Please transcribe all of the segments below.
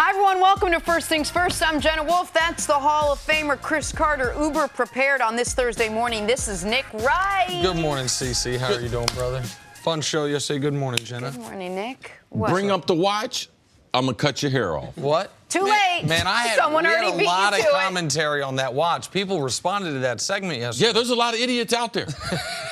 Hi, everyone. Welcome to First Things First. I'm Jenna Wolfe. That's the Hall of Famer Cris Carter, uber prepared on this Thursday morning. This is Nick Wright. Good morning, CC. How are you doing, brother? Fun show yesterday. Good morning, Jenna. Good morning, Nick. Bring up the watch. I'm going to cut your hair off. What? Too late. Man, I had, Someone we had already a beat lot you of to commentary on that watch. People responded to that segment yesterday. Yeah, there's a lot of idiots out there.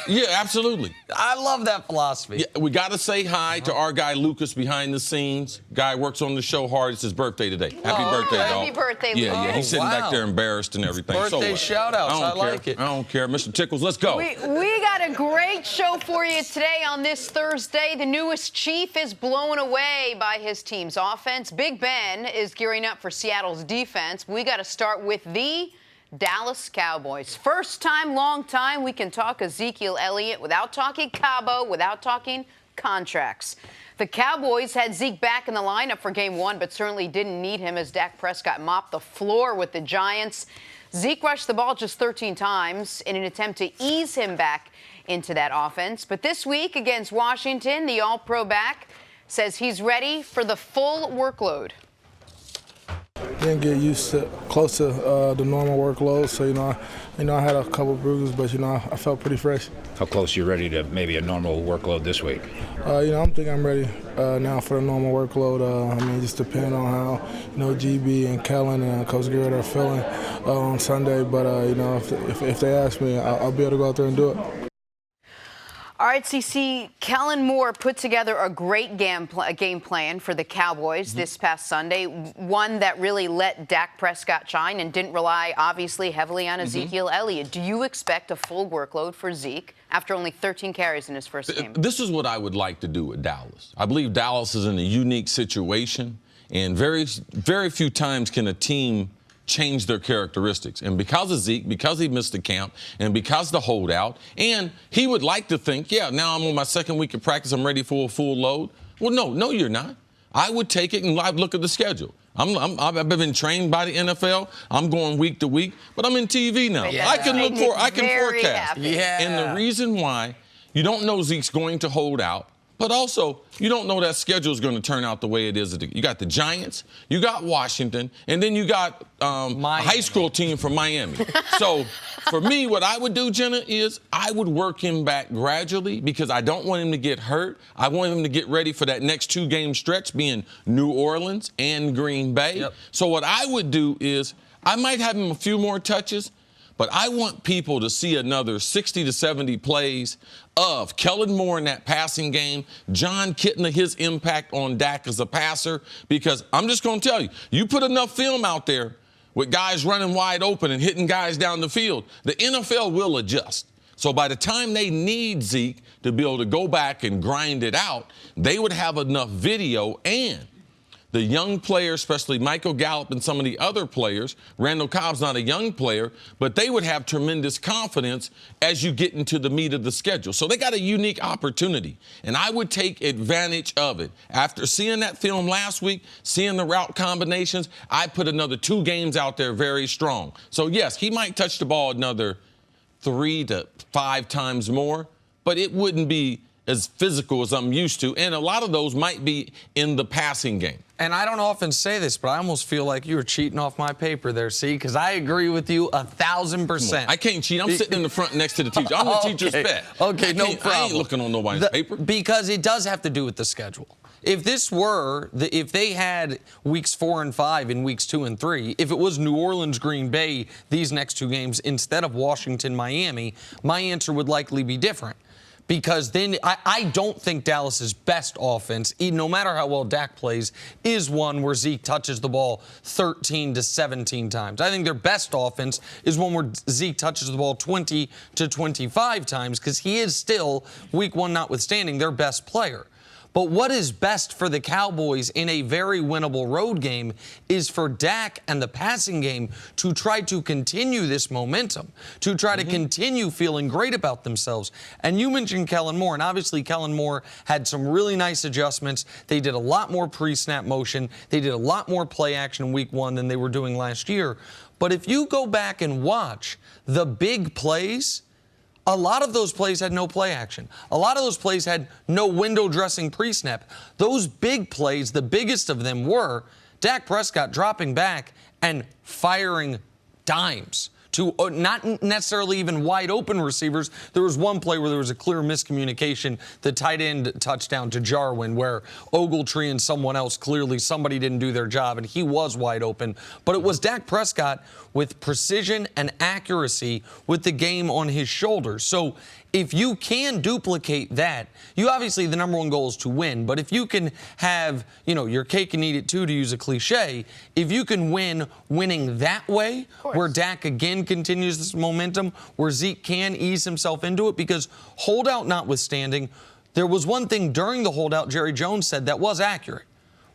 Yeah, absolutely. I love that philosophy. Yeah, we got to say hi to our guy, Lucas, behind the scenes. Guy works on the show hard. It's his birthday today. Happy birthday, dog. Happy birthday, Lucas. Yeah, he's sitting back there embarrassed and everything. Birthday shout-outs. I like it. I don't care. Mr. Tickles, let's go. We got a great show for you today on this Thursday. The newest chief is blown away by his team's offense. Big Ben is gearing up for Seattle's defense. We got to start with the Dallas Cowboys. First time, long time, we can talk Ezekiel Elliott without talking Cabo, without talking contracts. The Cowboys had Zeke back in the lineup for Game 1, but certainly didn't need him as Dak Prescott mopped the floor with the Giants. Zeke rushed the ball just 13 times in an attempt to ease him back into that offense. But this week against Washington, the All-Pro back says he's ready for the full workload. Didn't get used to close to the normal workload, so I had a couple bruises, but I felt pretty fresh. How close are you ready to maybe a normal workload this week? I'm thinking I'm ready now for the normal workload. Just depending on how GB and Kellen and Coach Garrett are feeling on Sunday. But if they ask me, I'll be able to go out there and do it. All right, CC, Kellen Moore put together a great game plan for the Cowboys this past Sunday, one that really let Dak Prescott shine and didn't rely, obviously, heavily on Ezekiel Elliott. Do you expect a full workload for Zeke after only 13 carries in his first game? This is what I would like to do with Dallas. I believe Dallas is in a unique situation, and very, very few times can a team change their characteristics. And because of Zeke, because he missed the camp, and because the holdout, and he would like to think, yeah, now I'm on my second week of practice, I'm ready for a full load. Well, no, you're not. I would take it and look at the schedule. I've been trained by the NFL. I'm going week to week, but I'm in TV now. Yeah. I can forecast. Happy. Yeah. And the reason why you don't know Zeke's going to hold out, but also, you don't know that schedule is going to turn out the way it is. You got the Giants, you got Washington, and then you got a high school team from Miami. So, for me, what I would do, Jenna, is I would work him back gradually because I don't want him to get hurt. I want him to get ready for that next 2-game stretch, being New Orleans and Green Bay. Yep. So what I would do is I might have him a few more touches, but I want people to see another 60 to 70 plays of Kellen Moore in that passing game, John Kitna, his impact on Dak as a passer, because I'm just going to tell you, you put enough film out there with guys running wide open and hitting guys down the field, the NFL will adjust. So by the time they need Zeke to be able to go back and grind it out, they would have enough video, and the young players, especially Michael Gallup and some of the other players, Randall Cobb's not a young player, but they would have tremendous confidence as you get into the meat of the schedule. So they got a unique opportunity, and I would take advantage of it. After seeing that film last week, seeing the route combinations, I put another 2 games out there very strong. So, yes, he might touch the ball another 3 to 5 times more, but it wouldn't be as physical as I'm used to, and a lot of those might be in the passing game. And I don't often say this, but I almost feel like you were cheating off my paper there, see, because I agree with you 1,000%. I can't cheat. I'm sitting in the front next to the teacher. I'm the teacher's pet. Okay, no problem. I ain't looking on nobody's paper. Because it does have to do with the schedule. If if they had weeks 4 and 5 and weeks 2 and 3, if it was New Orleans, Green Bay, these next 2 games instead of Washington, Miami, my answer would likely be different. Because then I don't think Dallas's best offense, no matter how well Dak plays, is one where Zeke touches the ball 13 to 17 times. I think their best offense is one where Zeke touches the ball 20 to 25 times because he is still, week 1 notwithstanding, their best player. But what is best for the Cowboys in a very winnable road game is for Dak and the passing game to try to continue this momentum, to try to continue feeling great about themselves. And you mentioned Kellen Moore, and obviously Kellen Moore had some really nice adjustments. They did a lot more pre-snap motion. They did a lot more play action in week 1 than they were doing last year. But if you go back and watch the big plays, a lot of those plays had no play action. A lot of those plays had no window dressing pre-snap. Those big plays, the biggest of them were Dak Prescott dropping back and firing dimes to not necessarily even wide open receivers. There was one play where there was a clear miscommunication, the tight end touchdown to Jarwin, where Ogletree and someone else, clearly somebody didn't do their job, and he was wide open. But it was Dak Prescott with precision and accuracy with the game on his shoulders. So if you can duplicate that, you obviously, the number one goal is to win. But if you can have, your cake and eat it too, to use a cliche, if you can win winning that way, where Dak again continues this momentum, where Zeke can ease himself into it, because holdout notwithstanding, there was one thing during the holdout Jerry Jones said that was accurate.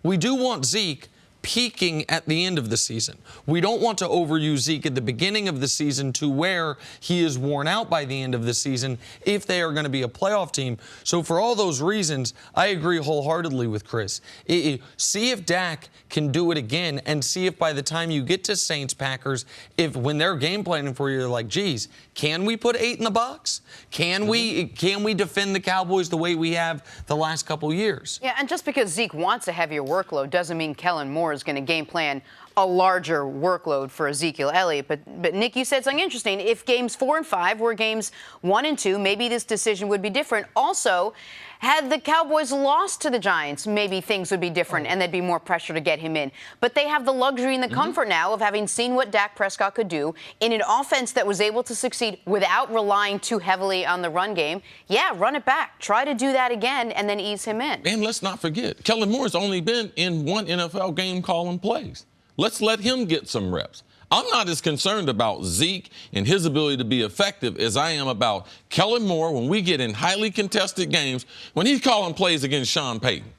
We do want Zeke peaking at the end of the season. We don't want to overuse Zeke at the beginning of the season to where he is worn out by the end of the season if they are going to be a playoff team. So for all those reasons, I agree wholeheartedly with Cris. See if Dak can do it again, and see if by the time you get to Saints-Packers, if when they're game planning for you, they're like, geez, can we put 8 in the box? Can we defend the Cowboys the way we have the last couple years? Yeah, and just because Zeke wants a heavier workload doesn't mean Kellen Moore is going to game plan a larger workload for Ezekiel Elliott. But Nick, you said something interesting. If games 4 and 5 were games 1 and 2, maybe this decision would be different. Also, had the Cowboys lost to the Giants, maybe things would be different and there'd be more pressure to get him in. But they have the luxury and the comfort now of having seen what Dak Prescott could do in an offense that was able to succeed without relying too heavily on the run game. Yeah, run it back. Try to do that again and then ease him in. And let's not forget, Kellen Moore's only been in one NFL game calling plays. Let's let him get some reps. I'm not as concerned about Zeke and his ability to be effective as I am about Kellen Moore when we get in highly contested games, when he's calling plays against Sean Payton.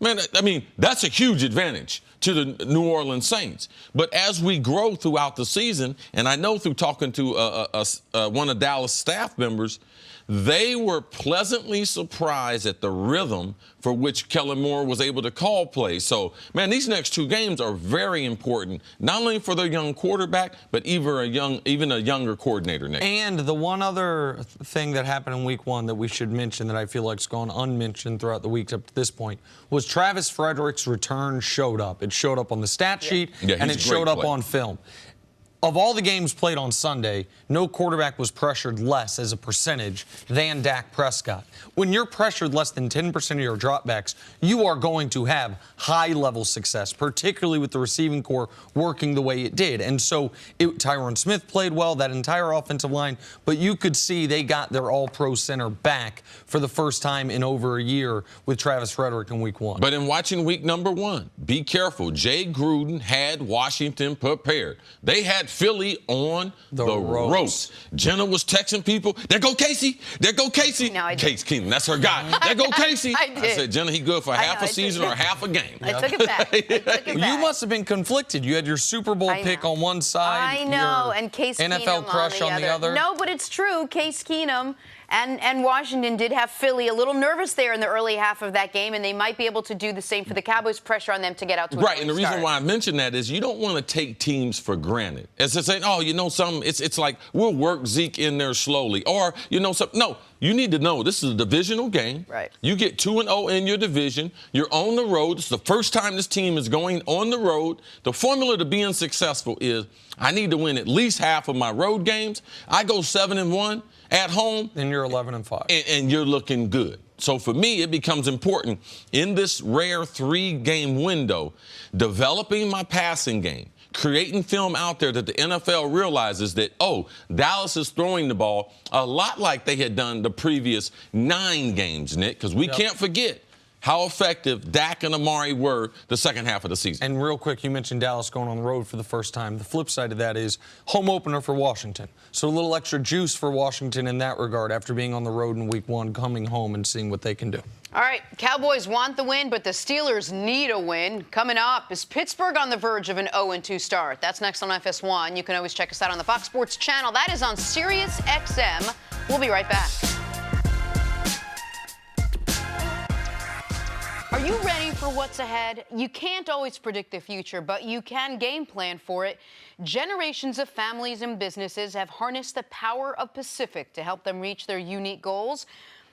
Man, I mean, that's a huge advantage to the New Orleans Saints. But as we grow throughout the season, and I know through talking to one of Dallas staff members, they were pleasantly surprised at the rhythm for which Kellen Moore was able to call plays. So, man, these next 2 games are very important, not only for their young quarterback, but even a younger coordinator, Nick. And the one other thing that happened in week 1 that we should mention that I feel like has gone unmentioned throughout the weeks up to this point was Travis Frederick's return showed up. It showed up on the stat sheet, and it showed up on film. Of all the games played on Sunday, no quarterback was pressured less as a percentage than Dak Prescott. When you're pressured less than 10% of your dropbacks, you are going to have high-level success, particularly with the receiving core working the way it did. And so Tyron Smith played well, that entire offensive line, but you could see they got their all-pro center back for the first time in over a year with Travis Frederick in week 1. But in watching week number 1, be careful. Jay Gruden had Washington prepared. They had Philly on the ropes. Jenna was texting people, there go Casey, there go Casey. No, Case Keenum, that's her guy. There go Casey. I did. I said, Jenna, he good for half a season or half a game. I took it back. You must have been conflicted. You had your Super Bowl pick on one side. I know, and Case Keenum NFL crush on the other. No, but it's true. Case Keenum and Washington did have Philly a little nervous there in the early half of that game, and they might be able to do the same for the Cowboys. Pressure on them to get out to a right, and the reason why I mention that is you don't want to take teams for granted. It's to say, oh, it's like we'll work Zeke in there slowly, or something. No, you need to know this is a divisional game. Right. You get 2-0 in your division. You're on the road. It's the first time this team is going on the road. The formula to being successful is I need to win at least half of my road games. I go 7-1 at home. And you're 11-5. And you're looking good. So for me, it becomes important in this rare 3-game window, developing my passing game, creating film out there that the NFL realizes that, Dallas is throwing the ball a lot like they had done the previous 9 games, Nick, because we can't forget how effective Dak and Amari were the second half of the season. And real quick, you mentioned Dallas going on the road for the first time. The flip side of that is home opener for Washington. So a little extra juice for Washington in that regard after being on the road in week 1, coming home and seeing what they can do. All right, Cowboys want the win, but the Steelers need a win. Coming up, is Pittsburgh on the verge of an 0-2 start? That's next on FS1. You can always check us out on the Fox Sports channel. That is on Sirius XM. We'll be right back. Are you ready for what's ahead? You can't always predict the future, but you can game plan for it. Generations of families and businesses have harnessed the power of Pacific to help them reach their unique goals.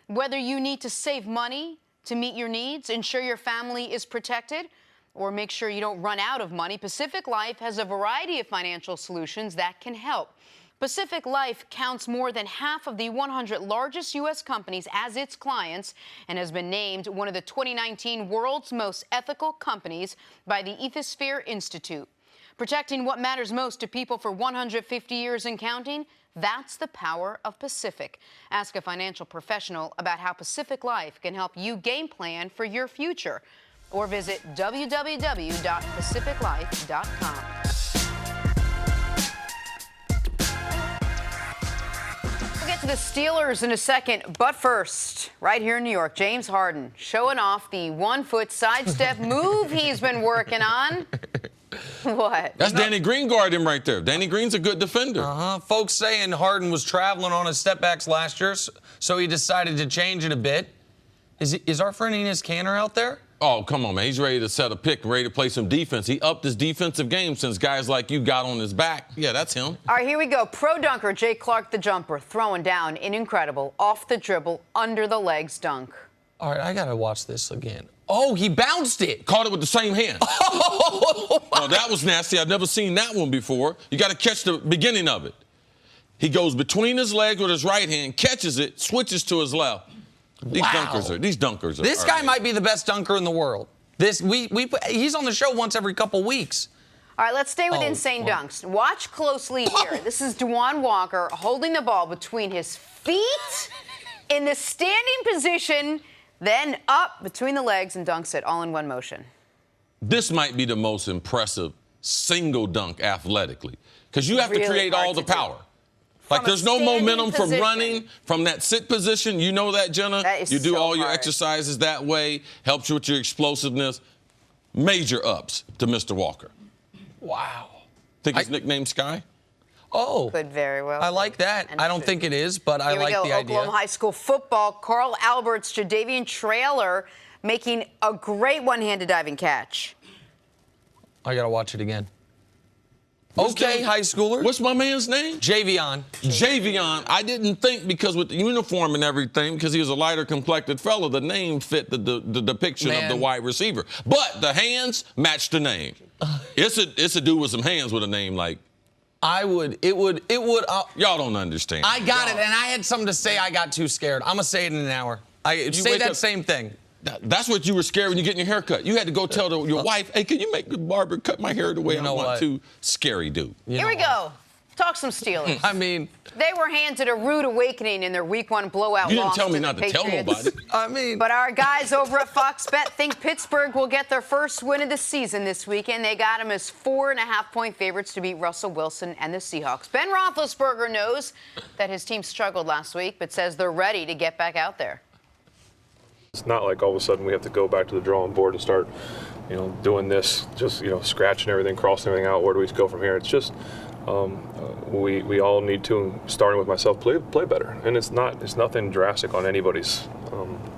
Whether you need to save money to meet your needs, ensure your family is protected, or make sure you don't run out of money, Pacific Life has a variety of financial solutions that can help. Pacific Life counts more than half of the 100 largest U.S. companies as its clients and has been named one of the 2019 World's Most Ethical Companies by the Ethisphere Institute. Protecting what matters most to people for 150 years and counting, that's the power of Pacific. Ask a financial professional about how Pacific Life can help you game plan for your future, or visit www.pacificlife.com. We'll get to the Steelers in a second, but first, right here in New York, James Harden showing off the one-foot sidestep move he's been working on. What? That's Danny Green guarding him right there. Danny Green's a good defender. Folks saying Harden was traveling on his stepbacks last year, so he decided to change it a bit. Is our friend Enes Kanter out there? Oh, come on, man. He's ready to set a pick, ready to play some defense. He upped his defensive game since guys like you got on his back. Yeah, that's him. All right, here we go. Pro dunker Jay Clark, the jumper, throwing down an incredible off the dribble, under the legs dunk. All right, I got to watch this again. Oh, he bounced it. Caught it with the same hand. Oh, that was nasty. I've never seen that one before. You got to catch the beginning of it. He goes between his legs with his right hand, catches it, switches to his left. These dunkers are. This guy might be the best dunker in the world. He's on the show once every couple weeks. All right, let's stay with insane dunks. Watch closely here. This is Dewan Walker holding the ball between his feet in the standing position, then up between the legs and dunks it all in one motion. This might be the most impressive single dunk athletically, because you have to create all the power. Like, there's no momentum from running from that sit position. You know that, Jenna? You do all your exercises that way. Helps you with your explosiveness. Major ups to Mr. Walker. Wow. Think his nickname's Sky? Oh. Could very well. I like that. I don't think it is, but I like the idea. Oklahoma High School football. Carl Albert's Jadavian Traylor making a great one-handed diving catch. I got to watch it again. Okay, high schooler. What's my man's name? Javion. Javion. I didn't think, because with the uniform and everything, because he was a lighter complected fella, the name fit the depiction of the wide receiver. But the hands matched the name. It's a dude with some hands with a name like. Y'all don't understand. I got it, and I had something to say. I got too scared. I'm gonna say it in an hour. I say that same thing. That's what you were scared when you're getting your hair cut. You had to go tell your wife, hey, can you make the barber cut my hair the way I want to? Scary dude. Here we go. Talk some Steelers. I mean, they were handed a rude awakening in their Week 1 blowout loss. You didn't tell me not to tell nobody. I mean, but our guys over at Fox Bet think Pittsburgh will get their first win of the season this weekend. They got them as 4.5-point favorites to beat Russell Wilson and the Seahawks. Ben Roethlisberger knows that his team struggled last week, but says they're ready to get back out there. It's not like all of a sudden we have to go back to the drawing board and start, doing this, just, scratching everything, crossing everything out. Where do we go from here? It's just we all need to, starting with myself, play better. And it's nothing drastic on anybody's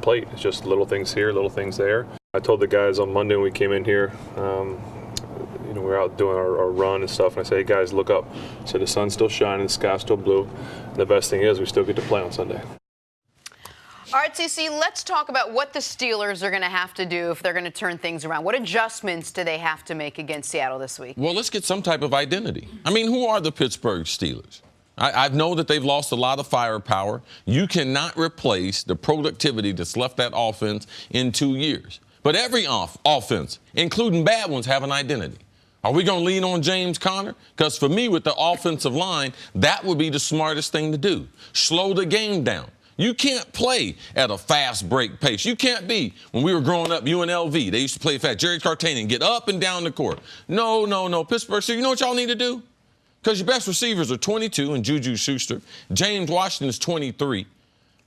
plate. It's just little things here, little things there. I told the guys on Monday when we came in here, we were out doing our run and stuff, and I said, hey guys, look up. I said, the sun's still shining, the sky's still blue. And the best thing is we still get to play on Sunday. All right, CC, let's talk about what the Steelers are going to have to do if they're going to turn things around. What adjustments do they have to make against Seattle this week? Well, let's get some type of identity. I mean, who are the Pittsburgh Steelers? I know that they've lost a lot of firepower. You cannot replace the productivity that's left that offense in 2 years. But every offense, including bad ones, have an identity. Are we going to lean on James Conner? Because for me, with the offensive line, that would be the smartest thing to do. Slow the game down. You can't play at a fast break pace. You can't be, when we were growing up, UNLV, they used to play fast. Jerry Cartanian, get up and down the court. No. Pittsburgh, so you know what y'all need to do? Because your best receivers are 22 and Juju Schuster. James Washington is 23.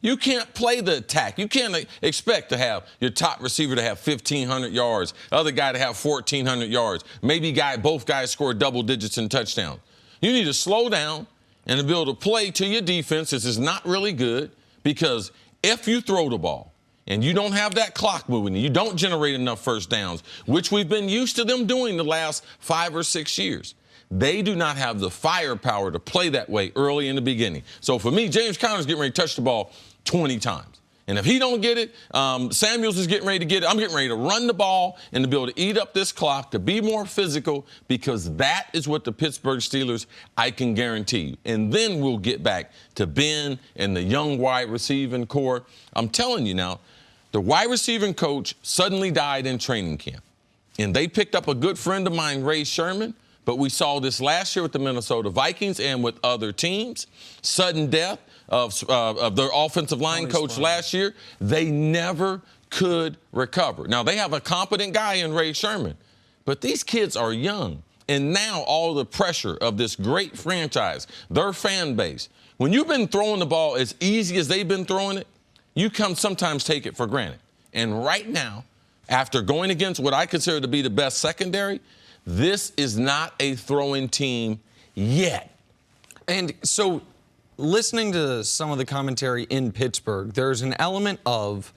You can't play the attack. You can't expect to have your top receiver to have 1,500 yards, the other guy to have 1,400 yards. Maybe both guys score double digits in touchdowns. You need to slow down and to be able to play to your defense. This is not really good. Because if you throw the ball and you don't have that clock moving, you don't generate enough first downs, which we've been used to them doing the last 5 or 6 years, they do not have the firepower to play that way early in the beginning. So for me, James Conner's getting ready to touch the ball 20 times. And if he don't get it, Samuels is getting ready to get it. I'm getting ready to run the ball and to be able to eat up this clock, to be more physical, because that is what the Pittsburgh Steelers, I can guarantee you. And then we'll get back to Ben and the young wide receiving core. I'm telling you now, the wide receiving coach suddenly died in training camp. And they picked up a good friend of mine, Ray Sherman. But we saw this last year with the Minnesota Vikings and with other teams. Sudden death of their offensive line coach last year. They never could recover. Now, they have a competent guy in Ray Sherman. But these kids are young. And now all the pressure of this great franchise, their fan base. When you've been throwing the ball as easy as they've been throwing it, you can sometimes take it for granted. And right now, after going against what I consider to be the best secondary, this is not a throwing team yet. And so listening to some of the commentary in Pittsburgh, there's an element of,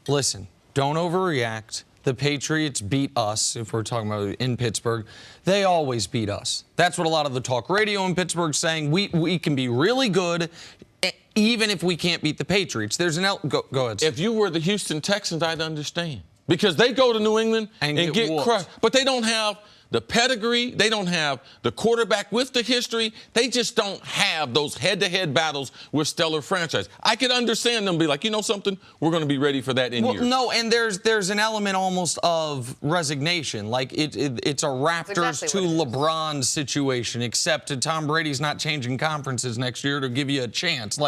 listen, don't overreact. The Patriots beat us, if we're talking about in Pittsburgh. They always beat us. That's what a lot of the talk radio in Pittsburgh is saying. We can be really good even if we can't beat the Patriots. There's an go ahead. If you were the Houston Texans, I'd understand. Because they go to New England and get crushed. But they don't have the pedigree. They don't have the quarterback with the history. They just don't have those head-to-head battles with stellar franchise. I could understand them be like, you know something? We're going to be ready for that in years. No, and there's an element almost of resignation. Like it's a Raptors to LeBron situation, except Tom Brady's not changing conferences next year to give you a chance.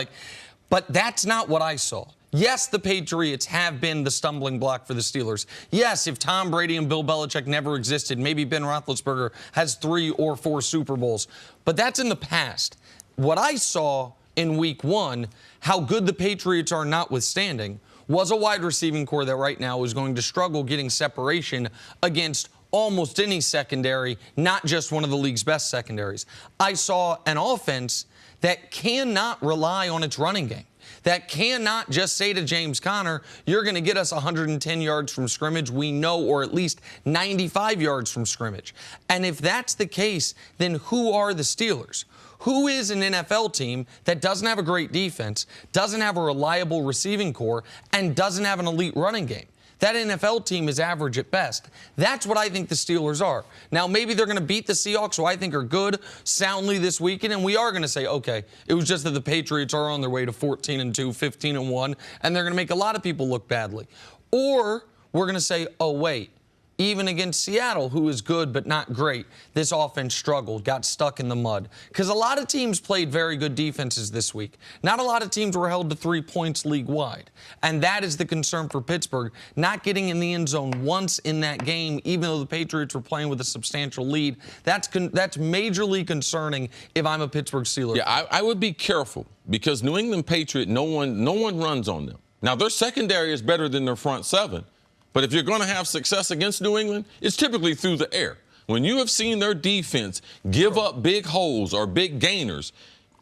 But that's not what I saw. Yes, the Patriots have been the stumbling block for the Steelers. Yes, if Tom Brady and Bill Belichick never existed, maybe Ben Roethlisberger has 3 or 4 Super Bowls. But that's in the past. What I saw in week 1, how good the Patriots are notwithstanding, was a wide receiving core that right now is going to struggle getting separation against almost any secondary, not just one of the league's best secondaries. I saw an offense that cannot rely on its running game. That cannot just say to James Conner, you're going to get us 110 yards from scrimmage, we know, or at least 95 yards from scrimmage. And if that's the case, then who are the Steelers? Who is an NFL team that doesn't have a great defense, doesn't have a reliable receiving core, and doesn't have an elite running game? That NFL team is average at best. That's what I think the Steelers are. Now, maybe they're going to beat the Seahawks, who I think are good, soundly this weekend, and we are going to say, okay, it was just that the Patriots are on their way to 14-2, 15-1, and they're going to make a lot of people look badly. Or we're going to say, oh, wait, even against Seattle, who is good but not great, this offense struggled, got stuck in the mud. Because a lot of teams played very good defenses this week. Not a lot of teams were held to 3 points league-wide. And that is the concern for Pittsburgh, not getting in the end zone once in that game, even though the Patriots were playing with a substantial lead. That's majorly concerning if I'm a Pittsburgh Steelers. Yeah, I would be careful, because New England Patriot, no one runs on them. Now, their secondary is better than their front seven. But if you're going to have success against New England, it's typically through the air. When you have seen their defense give up big holes or big gainers,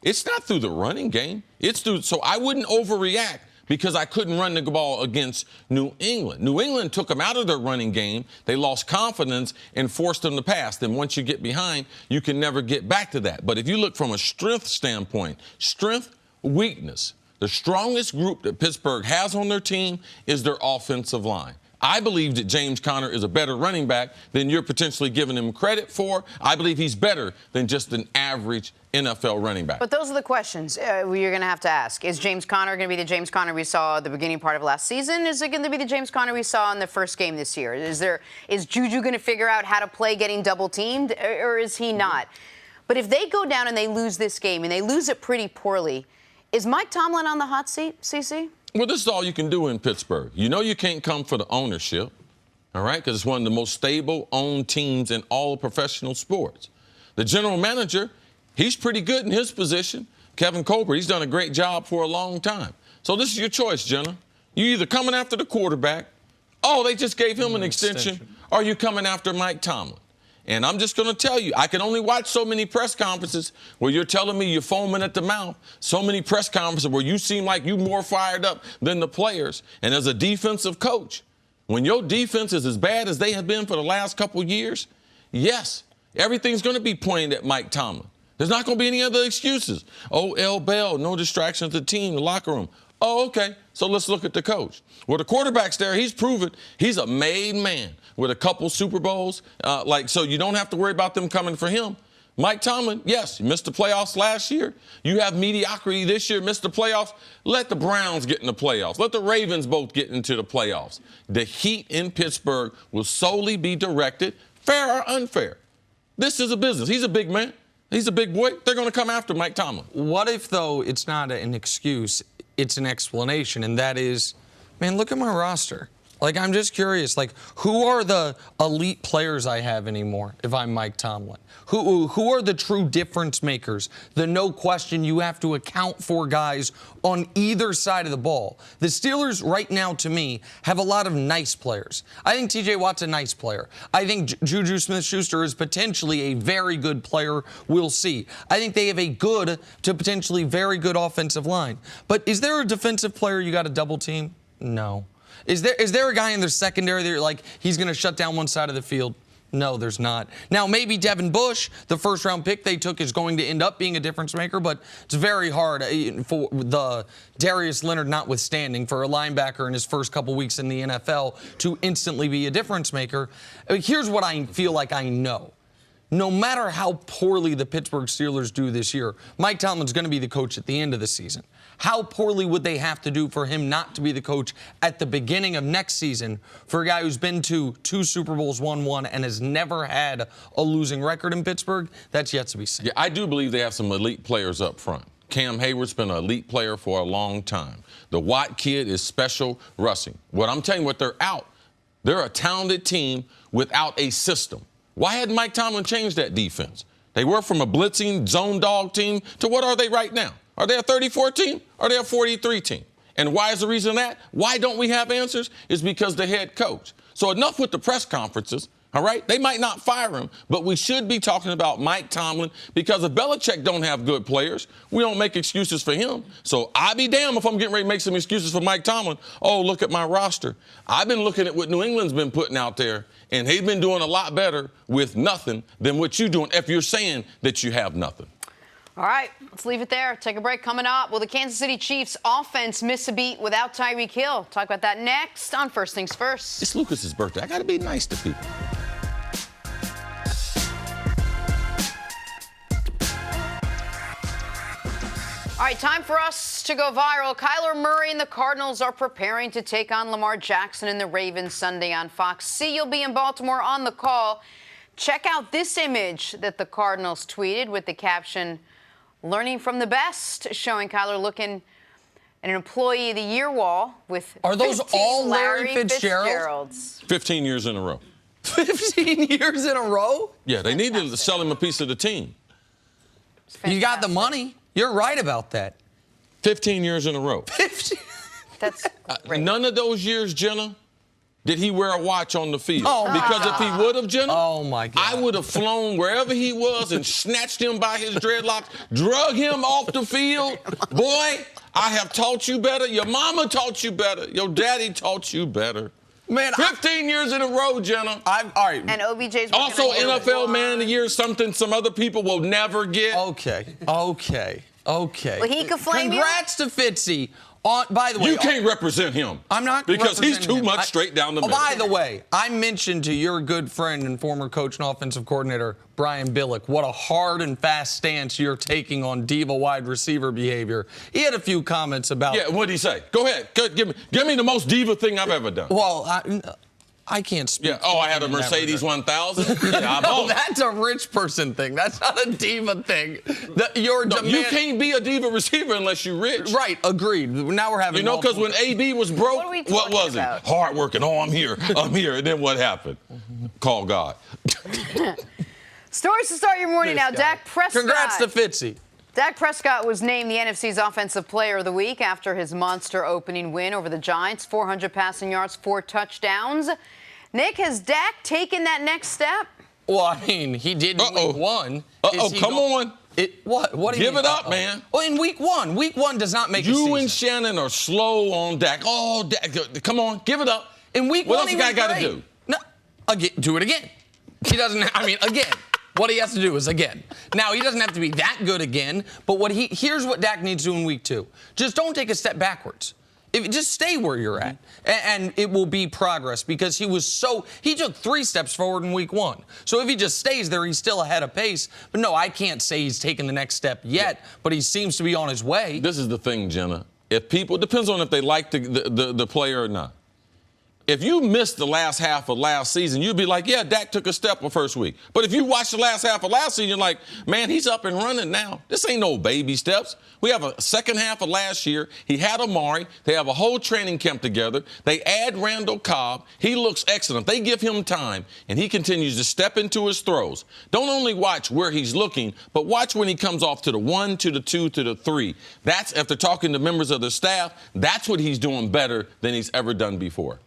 it's not through the running game. It's through. So I wouldn't overreact because I couldn't run the ball against New England. New England took them out of their running game. They lost confidence and forced them to pass. Then once you get behind, you can never get back to that. But if you look from a strength standpoint, strength, weakness, the strongest group that Pittsburgh has on their team is their offensive line. I believe that James Conner is a better running back than you're potentially giving him credit for. I believe he's better than just an average NFL running back. But those are the questions you're going to have to ask. Is James Conner going to be the James Conner we saw at the beginning part of last season? Is it going to be the James Conner we saw in the first game this year? Is Juju going to figure out how to play getting double-teamed, or is he not? But if they go down and they lose this game, and they lose it pretty poorly, is Mike Tomlin on the hot seat, CC? Well, this is all you can do in Pittsburgh. You know you can't come for the ownership, all right, because it's one of the most stable-owned teams in all of professional sports. The general manager, he's pretty good in his position. Kevin Colbert, he's done a great job for a long time. So this is your choice, Jenna. You either coming after the quarterback, oh, they just gave him an extension, or you coming after Mike Tomlin. And I'm just going to tell you, I can only watch so many press conferences where you're telling me you're foaming at the mouth, so many press conferences where you seem like you're more fired up than the players. And as a defensive coach, when your defense is as bad as they have been for the last couple years, yes, everything's going to be pointed at Mike Tomlin. There's not going to be any other excuses. Oh, L. Bell, no distractions to the team, the locker room. Oh, okay. So let's look at the coach. Well, the quarterback's there. He's proven he's a made man with a couple Super Bowls. So you don't have to worry about them coming for him. Mike Tomlin, yes, you missed the playoffs last year. You have mediocrity this year, missed the playoffs. Let the Browns get in the playoffs. Let the Ravens both get into the playoffs. The heat in Pittsburgh will solely be directed, fair or unfair. This is a business. He's a big man. He's a big boy. They're going to come after Mike Tomlin. What if, though, it's not an excuse, it's an explanation, and that is, man, look at my roster. Like, I'm just curious, like, who are the elite players I have anymore if I'm Mike Tomlin? Who are the true difference makers? The no question you have to account for guys on either side of the ball. The Steelers right now, to me, have a lot of nice players. I think T.J. Watt's a nice player. I think Juju Smith-Schuster is potentially a very good player. We'll see. I think they have a good to potentially very good offensive line. But is there a defensive player you got to double team? No. Is there a guy in their secondary that you're like, he's going to shut down one side of the field? No, there's not. Now, maybe Devin Bush, the first-round pick they took, is going to end up being a difference maker, but it's very hard for the Darius Leonard notwithstanding for a linebacker in his first couple weeks in the NFL to instantly be a difference maker. Here's what I feel like I know. No matter how poorly the Pittsburgh Steelers do this year, Mike Tomlin's going to be the coach at the end of the season. How poorly would they have to do for him not to be the coach at the beginning of next season for a guy who's been to 2 Super Bowls, won 1, and has never had a losing record in Pittsburgh? That's yet to be seen. Yeah, I do believe they have some elite players up front. Cam Hayward's been an elite player for a long time. The Watt kid is special rushing. What I'm telling you, what they're out, they're a talented team without a system. Why hadn't Mike Tomlin changed that defense? They were from a blitzing zone dog team to what are they right now? Are they a 34 team? Are they a 43 team? And why is the reason that? Why don't we have answers? It's because the head coach. So enough with the press conferences, all right? They might not fire him, but we should be talking about Mike Tomlin because if Belichick don't have good players, we don't make excuses for him. So I'll be damned if I'm getting ready to make some excuses for Mike Tomlin. Oh, look at my roster. I've been looking at what New England's been putting out there, and they've been doing a lot better with nothing than what you're doing if you're saying that you have nothing. All right, let's leave it there. Take a break. Coming up, will the Kansas City Chiefs offense miss a beat without Tyreek Hill? Talk about that next on First Things First. It's Lucas's birthday. I got to be nice to people. All right, time for us to go viral. Kyler Murray and the Cardinals are preparing to take on Lamar Jackson and the Ravens Sunday on Fox. See, you'll be in Baltimore on the call. Check out this image that the Cardinals tweeted with the caption, "Learning from the best," showing Kyler looking at an Employee of the Year wall with Are those 15 all Larry Fitzgeralds. 15 years in a row. 15 years in a row? Yeah, they need to sell him a piece of the team. You got the money. You're right about that. 15 years in a row. 15. That's great. None of those years, Jenna, did he wear a watch on the field. Oh, because if he would have, Jenna, oh my God, I would have flown wherever he was and snatched him by his dreadlocks, drug him off the field. Boy, I have taught you better. Your mama taught you better. Your daddy taught you better. Man, 15 years in a row, Jenna. All right. And OBJ's Also, NFL Man of the Year, something some other people will never get. Okay. Well, he could flame Congrats to Fitzy. By the way, you can't represent him. I'm not because he's representing too him. much straight down the middle. By the way, I mentioned to your good friend and former coach and offensive coordinator Brian Billick what a hard and fast stance you're taking on diva wide receiver behavior. He had a few comments about. Yeah, what did he say? Go ahead, give me the most diva thing I've ever done. Well, I can't speak. Yeah. Oh, I had a Mercedes 1000. Yeah, no, that's a rich person thing. That's not a diva thing. You can't be a diva receiver unless you're rich. Right. Agreed. Now we're having. You know, because when AB was broke, what was about? he? Hard working. Oh, I'm here. And then what happened? Call God. Stories to start your morning now. Dak Prescott. Congrats to Fitzy. Dak Prescott was named the NFC's Offensive Player of the Week after his monster opening win over the Giants. 400 passing yards, 4 touchdowns. Nick, has Dak taken that next step? Well, I mean, he did in week 1. Come on. What? Give it up, man. Well, in week 1 does not make a season. You and Shannon are slow on Dak. Oh, Dak, come on, give it up. In week 1, what else the guy got to do? No, again, do it again. He doesn't. I mean, again. What he has to do is again. Now, he doesn't have to be that good again, but here's what Dak needs to do in week 2. Just don't take a step backwards. Just stay where you're at, and it will be progress because he took 3 steps forward in week 1. So if he just stays there, he's still ahead of pace. But no, I can't say he's taken the next step yet, but he seems to be on his way. This is the thing, Jenna. It depends on if they like the player or not. If you missed the last half of last season, you'd be like, yeah, Dak took a step the first week. But if you watch the last half of last season, you're like, man, he's up and running now. This ain't no baby steps. We have a second half of last year. He had Amari. They have a whole training camp together. They add Randall Cobb. He looks excellent. They give him time, and he continues to step into his throws. Don't only watch where he's looking, but watch when he comes off to the 1, to the 2, to the 3. That's, after talking to members of the staff, that's what he's doing better than he's ever done before.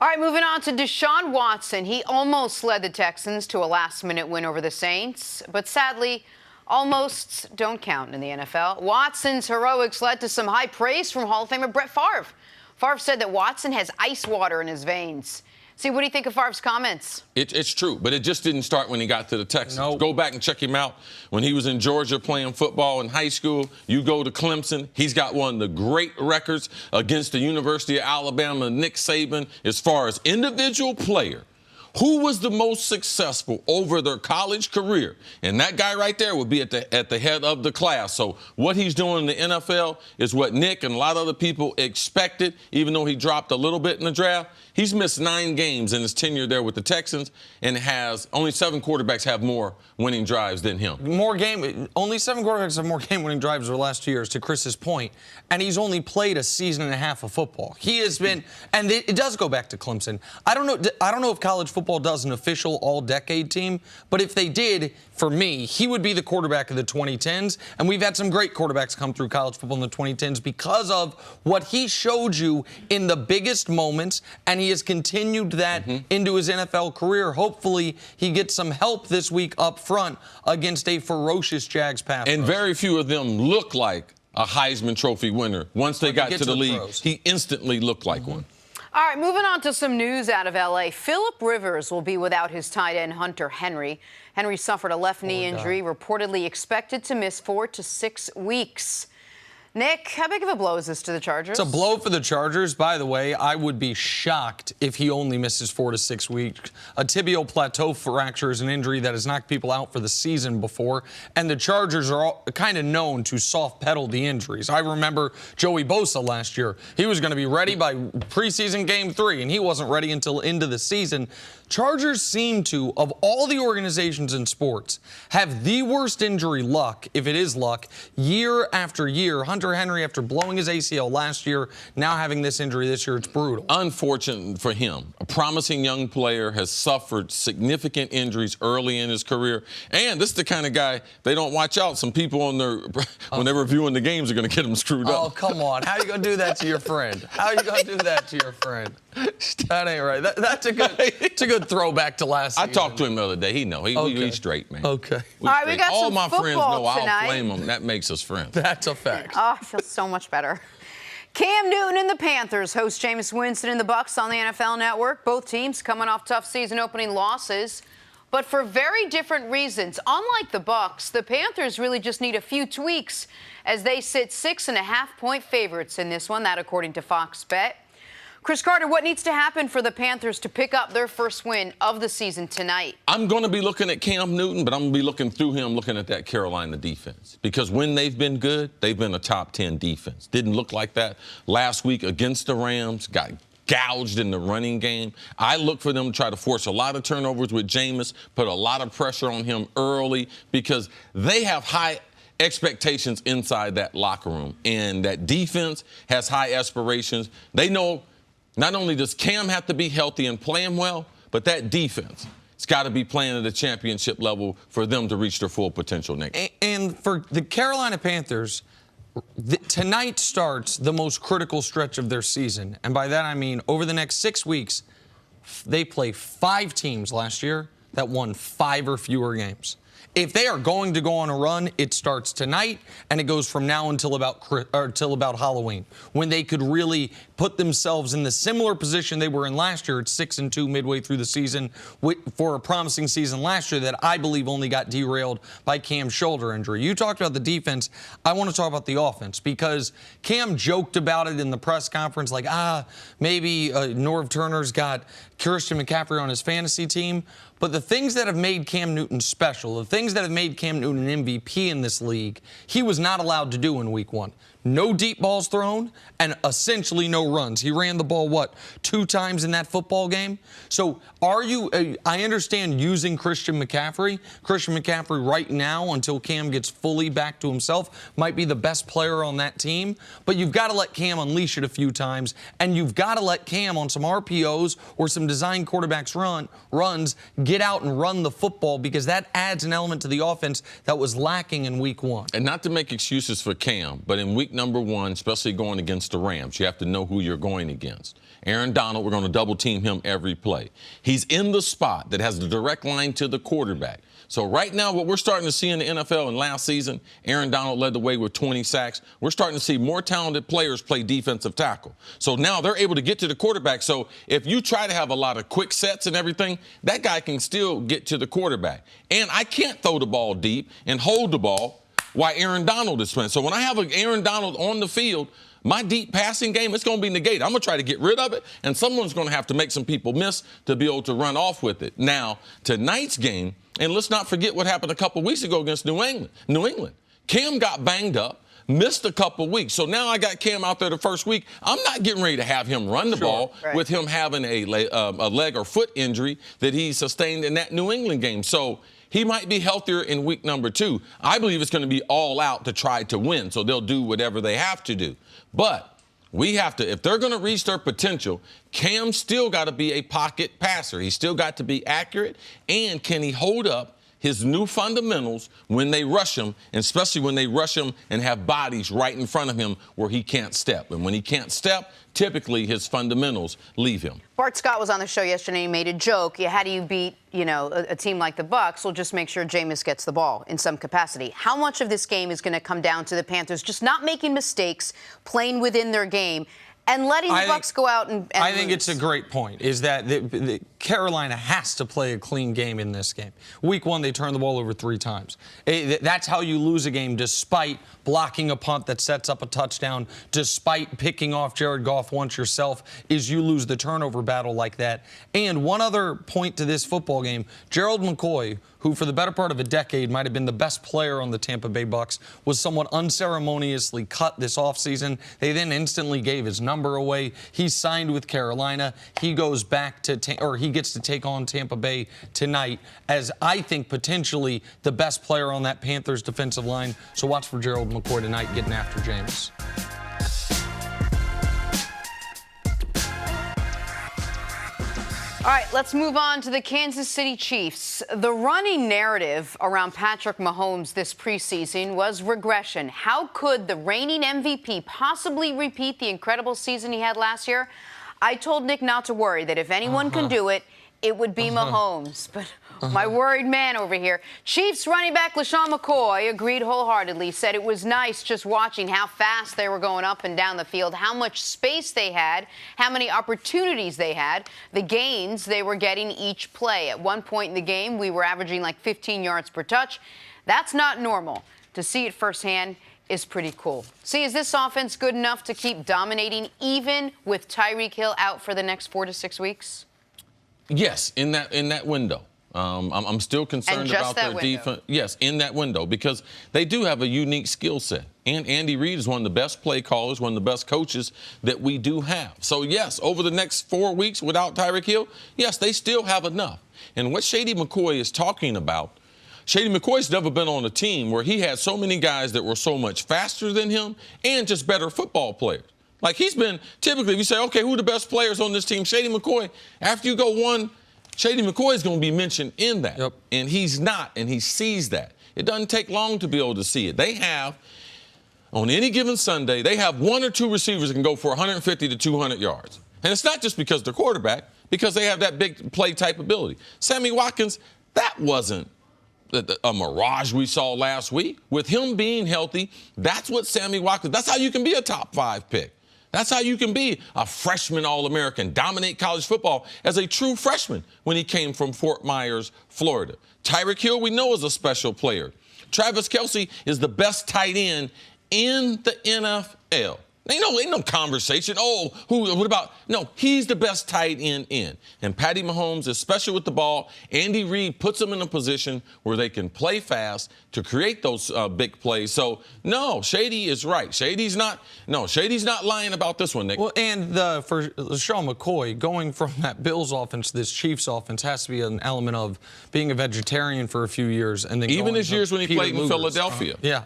All right, moving on to Deshaun Watson. He almost led the Texans to a last-minute win over the Saints, but sadly, almosts don't count in the NFL. Watson's heroics led to some high praise from Hall of Famer Brett Favre. Favre said that Watson has ice water in his veins. See, what do you think of Favre's comments? It's true, but it just didn't start when he got to the Texans. Nope. Go back and check him out when he was in Georgia playing football in high school. You go to Clemson. He's got one of the great records against the University of Alabama, Nick Saban, as far as individual player. Who was the most successful over their college career? And that guy right there would be at the head of the class. So what he's doing in the NFL is what Nick and a lot of other people expected, even though he dropped a little bit in the draft. He's missed 9 games in his tenure there with the Texans and has only 7 quarterbacks have more winning drives than him. Only 7 quarterbacks have more game-winning drives over the last 2 years, to Chris's point, and he's only played a season and a half of football. He has been, and it does go back to Clemson. I don't know if college football does an official all-decade team, but if they did, for me, he would be the quarterback of the 2010s, and we've had some great quarterbacks come through college football in the 2010s because of what he showed you in the biggest moments, and he has continued that into his NFL career. Hopefully, he gets some help this week up front against a ferocious Jags pass rush. And very few of them look like a Heisman Trophy winner. Once they got to the league, he instantly looked like one. All right, moving on to some news out of L.A. Phillip Rivers will be without his tight end, Hunter Henry. Henry suffered a left knee injury, reportedly expected to miss 4 to 6 weeks. Nick, how big of a blow is this to the Chargers? It's a blow for the Chargers. By the way, I would be shocked if he only misses 4 to 6 weeks. A tibial plateau fracture is an injury that has knocked people out for the season before, and the Chargers are kind of known to soft-pedal the injuries. I remember Joey Bosa last year. He was going to be ready by preseason game 3, and he wasn't ready until into the season. Chargers seem to, of all the organizations in sports, have the worst injury luck, if it is luck, year after year. Hunter Henry, after blowing his ACL last year, now having this injury this year, it's brutal. Unfortunate for him. A promising young player has suffered significant injuries early in his career. And this is the kind of guy they don't watch out. Some people when they're reviewing the games are going to get him screwed up. Oh, come on. How are you going to do that to your friend? How are you going to do that to your friend? That ain't right. That's a good throwback to last season. I talked to him the other day. He know. He's straight, man. Okay. All right, we got all some my friends know football tonight. I'll flame them. That makes us friends. That's a fact. Oh, I feel so much better. Cam Newton and the Panthers host Jameis Winston and the Bucs on the NFL Network. Both teams coming off tough season-opening losses, but for very different reasons. Unlike the Bucs, the Panthers really just need a few tweaks as they sit 6.5-point favorites in this one. That according to Fox Bet. Cris Carter, what needs to happen for the Panthers to pick up their first win of the season tonight? I'm going to be looking at Cam Newton, but I'm going to be looking through him, looking at that Carolina defense. Because when they've been good, they've been a top 10 defense. Didn't look like that last week against the Rams. Got gouged in the running game. I look for them to try to force a lot of turnovers with Jameis, put a lot of pressure on him early because they have high expectations inside that locker room. And that defense has high aspirations. They know not only does Cam have to be healthy and playing well, but that defense, it's got to be playing at a championship level for them to reach their full potential next year. And for the Carolina Panthers, tonight starts the most critical stretch of their season. And by that I mean over the next 6 weeks, they play 5 teams last year that won 5 or fewer games. If they are going to go on a run, it starts tonight, and it goes from now until about Halloween, when they could really put themselves in the similar position they were in last year at 6-2 midway through the season for a promising season last year that I believe only got derailed by Cam's shoulder injury. You talked about the defense. I want to talk about the offense because Cam joked about it in the press conference, like, maybe Norv Turner's got Christian McCaffrey on his fantasy team. But the things that have made Cam Newton special, the things that have made Cam Newton an MVP in this league, he was not allowed to do in week 1. No deep balls thrown and essentially no runs. He ran the ball, 2 times in that football game? So I understand using Christian McCaffrey. Christian McCaffrey right now, until Cam gets fully back to himself, might be the best player on that team. But you've got to let Cam unleash it a few times, and you've got to let Cam on some RPOs or some design quarterbacks runs get out and run the football, because that adds an element to the offense that was lacking in week 1. And not to make excuses for Cam, but in week number 1, especially going against the Rams, you have to know who you're going against. Aaron Donald, we're going to double team him every play. He's in the spot that has the direct line to the quarterback. So right now, what we're starting to see in the NFL, and last season, Aaron Donald led the way with 20 sacks. We're starting to see more talented players play defensive tackle. So now they're able to get to the quarterback. So if you try to have a lot of quick sets and everything, that guy can still get to the quarterback. And I can't throw the ball deep and hold the ball while Aaron Donald is playing. So when I have an Aaron Donald on the field, my deep passing game, it's going to be negated. I'm going to try to get rid of it, and someone's going to have to make some people miss to be able to run off with it. Now, tonight's game, and let's not forget what happened a couple weeks ago against New England. Cam got banged up, missed a couple weeks. So now I got Cam out there the first week. I'm not getting ready to have him run the ball with him having a leg or foot injury that he sustained in that New England game. So he might be healthier in week number 2. I believe it's going to be all out to try to win, so they'll do whatever they have to do. But we have to, if they're going to reach their potential, Cam's still got to be a pocket passer. He's still got to be accurate, and can he hold up his new fundamentals when they rush him, and especially when they rush him and have bodies right in front of him where he can't step. And when he can't step, typically his fundamentals leave him. Bart Scott was on the show yesterday. He made a joke. How do you beat, a team like the Bucs? Well, just make sure Jameis gets the ball in some capacity. How much of this game is going to come down to the Panthers just not making mistakes, playing within their game, and letting the Bucs go out and I think lose? it's a great point, is that Carolina has to play a clean game in this game. Week 1, they turned the ball over 3 times. That's how you lose a game, despite blocking a punt that sets up a touchdown, despite picking off Jared Goff once yourself, is you lose the turnover battle like that. And one other point to this football game, Gerald McCoy, who for the better part of a decade might have been the best player on the Tampa Bay Bucs, was somewhat unceremoniously cut this offseason. They then instantly gave his number away. He signed with Carolina. He goes back to, he gets to take on Tampa Bay tonight as, I think, potentially the best player on that Panthers defensive line. So watch for Gerald McCoy tonight getting after Jameis. All right, let's move on to the Kansas City Chiefs. The running narrative around Patrick Mahomes this preseason was regression. How could the reigning MVP possibly repeat the incredible season he had last year? I told Nick not to worry, that if anyone can do it, it would be Mahomes. But my worried man over here, Chiefs running back LeSean McCoy agreed wholeheartedly, said it was nice just watching how fast they were going up and down the field, how much space they had, how many opportunities they had, the gains they were getting each play. At one point in the game, we were averaging like 15 yards per touch. That's not normal. To see it firsthand is pretty cool. See, is this offense good enough to keep dominating even with Tyreek Hill out for the next 4 to 6 weeks? Yes, in that window. I'm still concerned about their defense. Yes, in that window, because they do have a unique skill set. And Andy Reid is one of the best play callers, one of the best coaches that we do have. So, yes, over the next 4 weeks without Tyreek Hill, yes, they still have enough. And what Shady McCoy is talking about, Shady McCoy's never been on a team where he had so many guys that were so much faster than him and just better football players. Like, he's been, typically, if you say, okay, who are the best players on this team? Shady McCoy. After you go one, Shady McCoy is going to be mentioned in that. Yep. And he's not, and he sees that. It doesn't take long to be able to see it. They have, on any given Sunday, they have 1 or 2 receivers that can go for 150 to 200 yards. And it's not just because they're quarterback, because they have that big play type ability. Sammy Watkins, that wasn't a mirage we saw last week. With him being healthy, that's what Sammy Watkins, that's how you can be a top 5 pick. That's how you can be a freshman All-American, dominate college football as a true freshman when he came from Fort Myers, Florida. Tyreek Hill, we know, is a special player. Travis Kelce is the best tight end in the NFL. Ain't no conversation. What about? No, he's the best tight end in. And Patty Mahomes is special with the ball. Andy Reid puts them in a position where they can play fast to create those big plays. So, no, Shady is right. Shady's not lying about this one, Nick. Well, and for LeSean McCoy, going from that Bills offense to this Chiefs offense has to be an element of being a vegetarian for a few years. And then even his years when he played in Philadelphia. Yeah.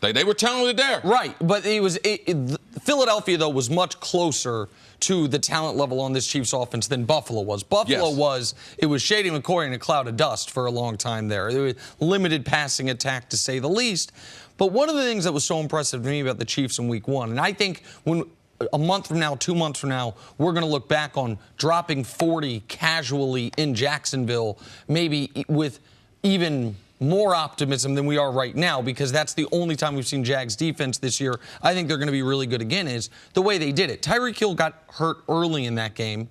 They were talented there. Right, but Philadelphia, though, was much closer to the talent level on this Chiefs offense than Buffalo was. It was Shady McCoy in a cloud of dust for a long time there. There was limited passing attack, to say the least. But one of the things that was so impressive to me about the Chiefs in week 1, and I think when a month from now, 2 months from now, we're going to look back on dropping 40 casually in Jacksonville, maybe with even more optimism than we are right now, because that's the only time we've seen Jags defense this year. I think they're going to be really good again, is the way they did it. Tyreek Hill got hurt early in that game,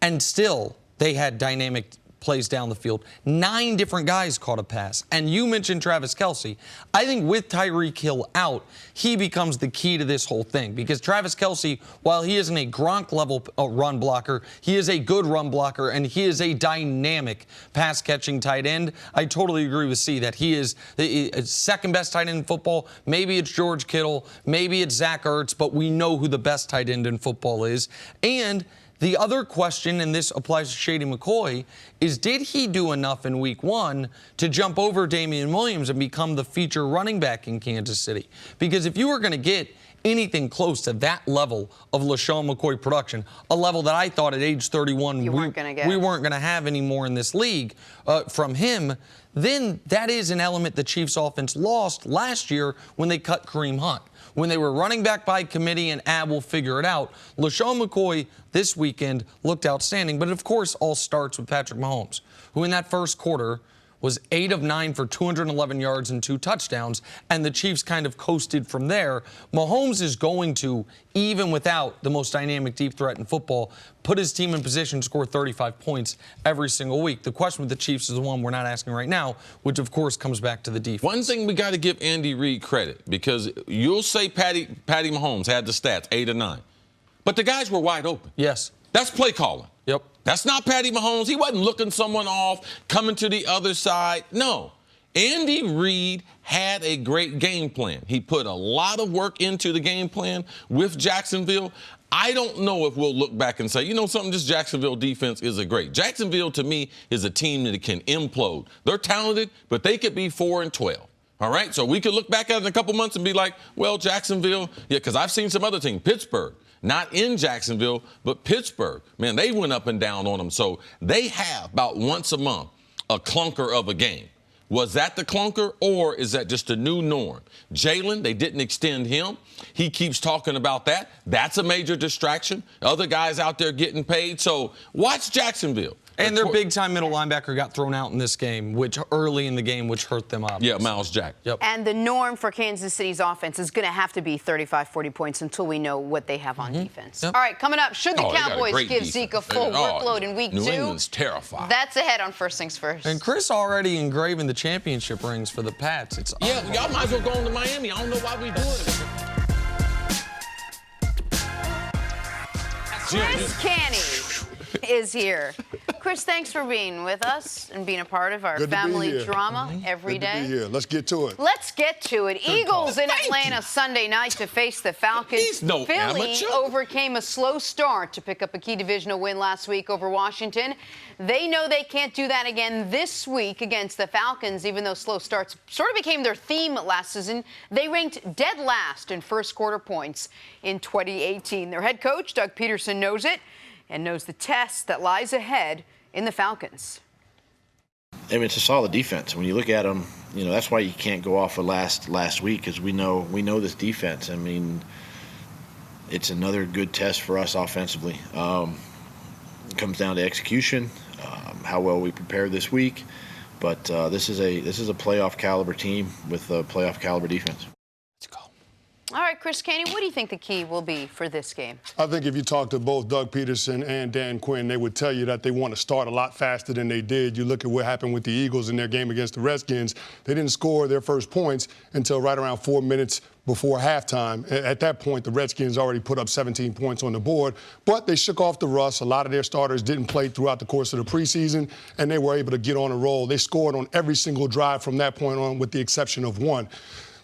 and still they had dynamic plays down the field. 9 different guys caught a pass. And you mentioned Travis Kelce. I think with Tyreek Hill out, he becomes the key to this whole thing, because Travis Kelce, while he isn't a Gronk-level run blocker, he is a good run blocker, and he is a dynamic pass-catching tight end. I totally agree with C that he is the second-best tight end in football. Maybe it's George Kittle, maybe it's Zach Ertz, but we know who the best tight end in football is. And the other question, and this applies to Shady McCoy, is did he do enough in week 1 to jump over Damian Williams and become the feature running back in Kansas City? Because if you were going to get anything close to that level of LeSean McCoy production, a level that I thought at age 31 we weren't going to have anymore in this league from him, then that is an element the Chiefs offense lost last year when they cut Kareem Hunt. When they were running back by committee and will figure it out, LeSean McCoy this weekend looked outstanding. But, of course, all starts with Patrick Mahomes, who in that first quarter was 8 of 9 for 211 yards and 2 touchdowns, and the Chiefs kind of coasted from there. Mahomes is going to, even without the most dynamic deep threat in football, put his team in position to score 35 points every single week. The question with the Chiefs is the one we're not asking right now, which, of course, comes back to the defense. One thing we got to give Andy Reid credit, because you'll say Patty Mahomes had the stats, 8 of 9, but the guys were wide open. Yes. That's play calling. Yep. That's not Patty Mahomes. He wasn't looking someone off, coming to the other side. No. Andy Reid had a great game plan. He put a lot of work into the game plan with Jacksonville. I don't know if we'll look back and say, you know something, this Jacksonville defense is great. Jacksonville, to me, is a team that can implode. They're talented, but they could be 4-12. All right? So we could look back at it in a couple months and be like, well, Jacksonville, yeah, because I've seen some other teams. Pittsburgh. Not in Jacksonville, but Pittsburgh. Man, they went up and down on them. So they have about once a month a clunker of a game. Was that the clunker, or is that just a new norm? Jalen, they didn't extend him. He keeps talking about that. That's a major distraction. Other guys out there getting paid. So watch Jacksonville. And their big-time middle linebacker got thrown out in this game, which early in the game, which hurt them up. Yeah, Miles Jack. Yep. And the norm for Kansas City's offense is going to have to be 35, 40 points until we know what they have on defense. Yep. All right, coming up, should the Cowboys give defense. Zeke a full workload in week 2? New England's terrified. That's ahead on First Things First. And Cris already engraving the championship rings for the Pats. It's y'all might as well go on to Miami. I don't know why we doing it. Cris Canny is here. Cris, thanks for being with us and being a part of our family drama every day. Good to be here. Let's get to it. Let's get to it. Eagles in Atlanta Sunday night to face the Falcons. He's no Philly amateur. overcame a slow start to pick up a key divisional win last week over Washington. They know they can't do that again this week against the Falcons, even though slow starts sort of became their theme last season. They ranked dead last in first quarter points in 2018. Their head coach, Doug Peterson, knows it and knows the test that lies ahead in the Falcons. I mean, it's a solid defense. When you look at them, you know, that's why you can't go off of last week, because we know this defense. I mean, it's another good test for us offensively. It comes down to execution, how well we prepare this week. But this is a playoff caliber team with a playoff caliber defense. Let's go. All right, Chris Caney, what do you think the key will be for this game? I think if you talk to both Doug Peterson and Dan Quinn, they would tell you that they want to start a lot faster than they did. You look at what happened with the Eagles in their game against the Redskins. They didn't score their first points until right around 4 minutes before halftime. At that point, the Redskins already put up 17 points on the board, but they shook off the rust. A lot of their starters didn't play throughout the course of the preseason, and they were able to get on a roll. They scored on every single drive from that point on, with the exception of one.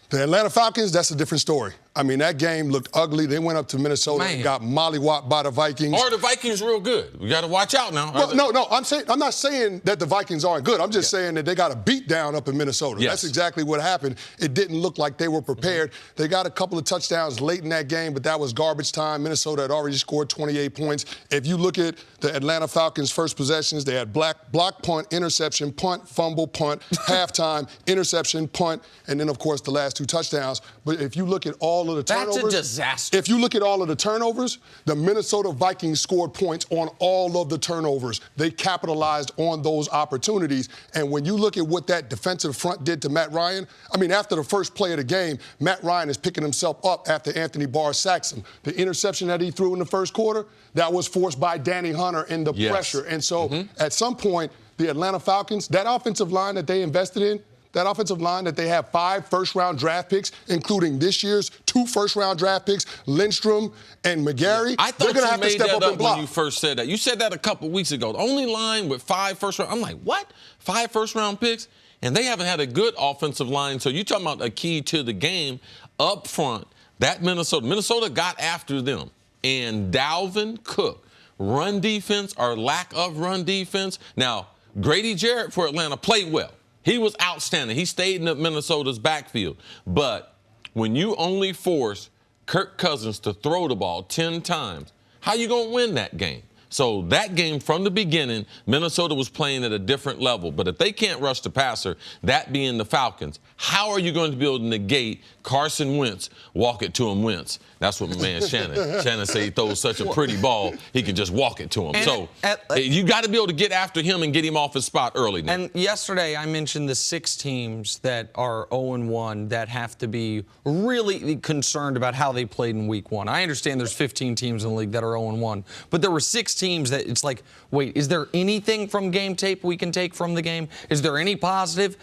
The Atlanta Falcons, that's a different story. I mean, that game looked ugly. They went up to Minnesota and got mollywopped by the Vikings. Are the Vikings real good? We got to watch out now. Well, no. I'm not saying that the Vikings aren't good. I'm just saying that they got a beat down up in Minnesota. Yes. That's exactly what happened. It didn't look like they were prepared. They got a couple of touchdowns late in that game, but that was garbage time. Minnesota had already scored 28 points. If you look at the Atlanta Falcons' first possessions, they had block, punt, interception, punt, fumble, punt, halftime, interception, punt, and then, of course, the last 2 touchdowns. But if you look at all of the turnovers, that's a disaster. if you look at all of the turnovers, the Minnesota Vikings scored points on all of the turnovers. They capitalized on those opportunities. And when you look at what that defensive front did to Matt Ryan, I mean, after the first play of the game, Matt Ryan is picking himself up after Anthony Barr sacks him. The interception that he threw in the first quarter, that was forced by Danny Hunter in the pressure. And so at some point, the Atlanta Falcons, that offensive line that they invested in, that offensive line that they have 5 first-round draft picks, including this year's 2 first-round draft picks, Lindstrom and McGarry. I thought they're going to have to step up and block. When you first said that. You said that a couple weeks ago. The only line with 5 first-round. I'm like, what? 5 first-round picks? And they haven't had a good offensive line. So you're talking about a key to the game up front. That Minnesota got after them. And Dalvin Cook, run defense or lack of run defense. Now, Grady Jarrett for Atlanta played well. He was outstanding. He stayed in Minnesota's backfield. But when you only force Kirk Cousins to throw the ball 10 times, how you going to win that game? So that game from the beginning, Minnesota was playing at a different level. But if they can't rush the passer, that being the Falcons, how are you going to be able to negate Carson Wentz, walk it to him Wentz? That's what my man Shannon. Shannon said he throws such a pretty ball, he can just walk it to him. So you got to be able to get after him and get him off his spot early now. And yesterday I mentioned the 6 teams that are 0-1 that have to be really concerned about how they played in week 1. I understand there's 15 teams in the league that are 0-1, but there were 6 teams that it's like, wait, is there anything from game tape we can take from the game? Is there any positive?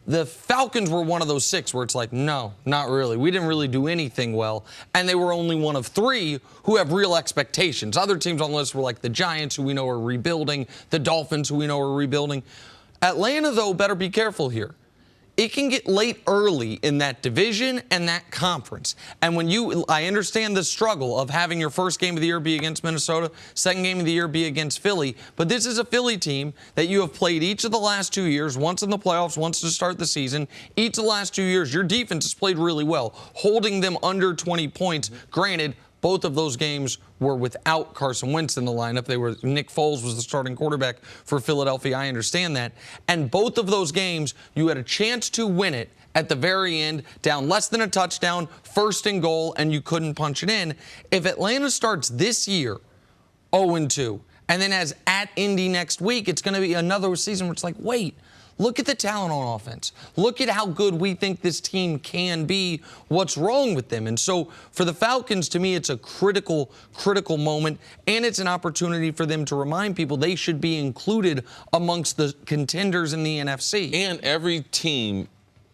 The Falcons were one of those 6 where it's like, no, not really. We didn't really do anything well. And they were only one of 3 who have real expectations. Other teams on the list were like the Giants, who we know are rebuilding, the Dolphins, who we know are rebuilding. Atlanta, though, better be careful here. It can get late early in that division and that conference. And I understand the struggle of having your first game of the year be against Minnesota, second game of the year be against Philly. But this is a Philly team that you have played each of the last 2 years, once in the playoffs, once to start the season. Each of the last 2 years, your defense has played really well, holding them under 20 points. Granted, both of those games were without Carson Wentz in the lineup. Nick Foles was the starting quarterback for Philadelphia. I understand that. And both of those games, you had a chance to win it at the very end, down less than a touchdown, first and goal, and you couldn't punch it in. If Atlanta starts this year 0-2 and then has at Indy next week, it's going to be another season where it's like, wait, look at the talent on offense. Look at how good we think this team can be. What's wrong with them? And so for the Falcons, to me, it's a critical moment, and it's an opportunity for them to remind people they should be included amongst the contenders in the NFC. And every team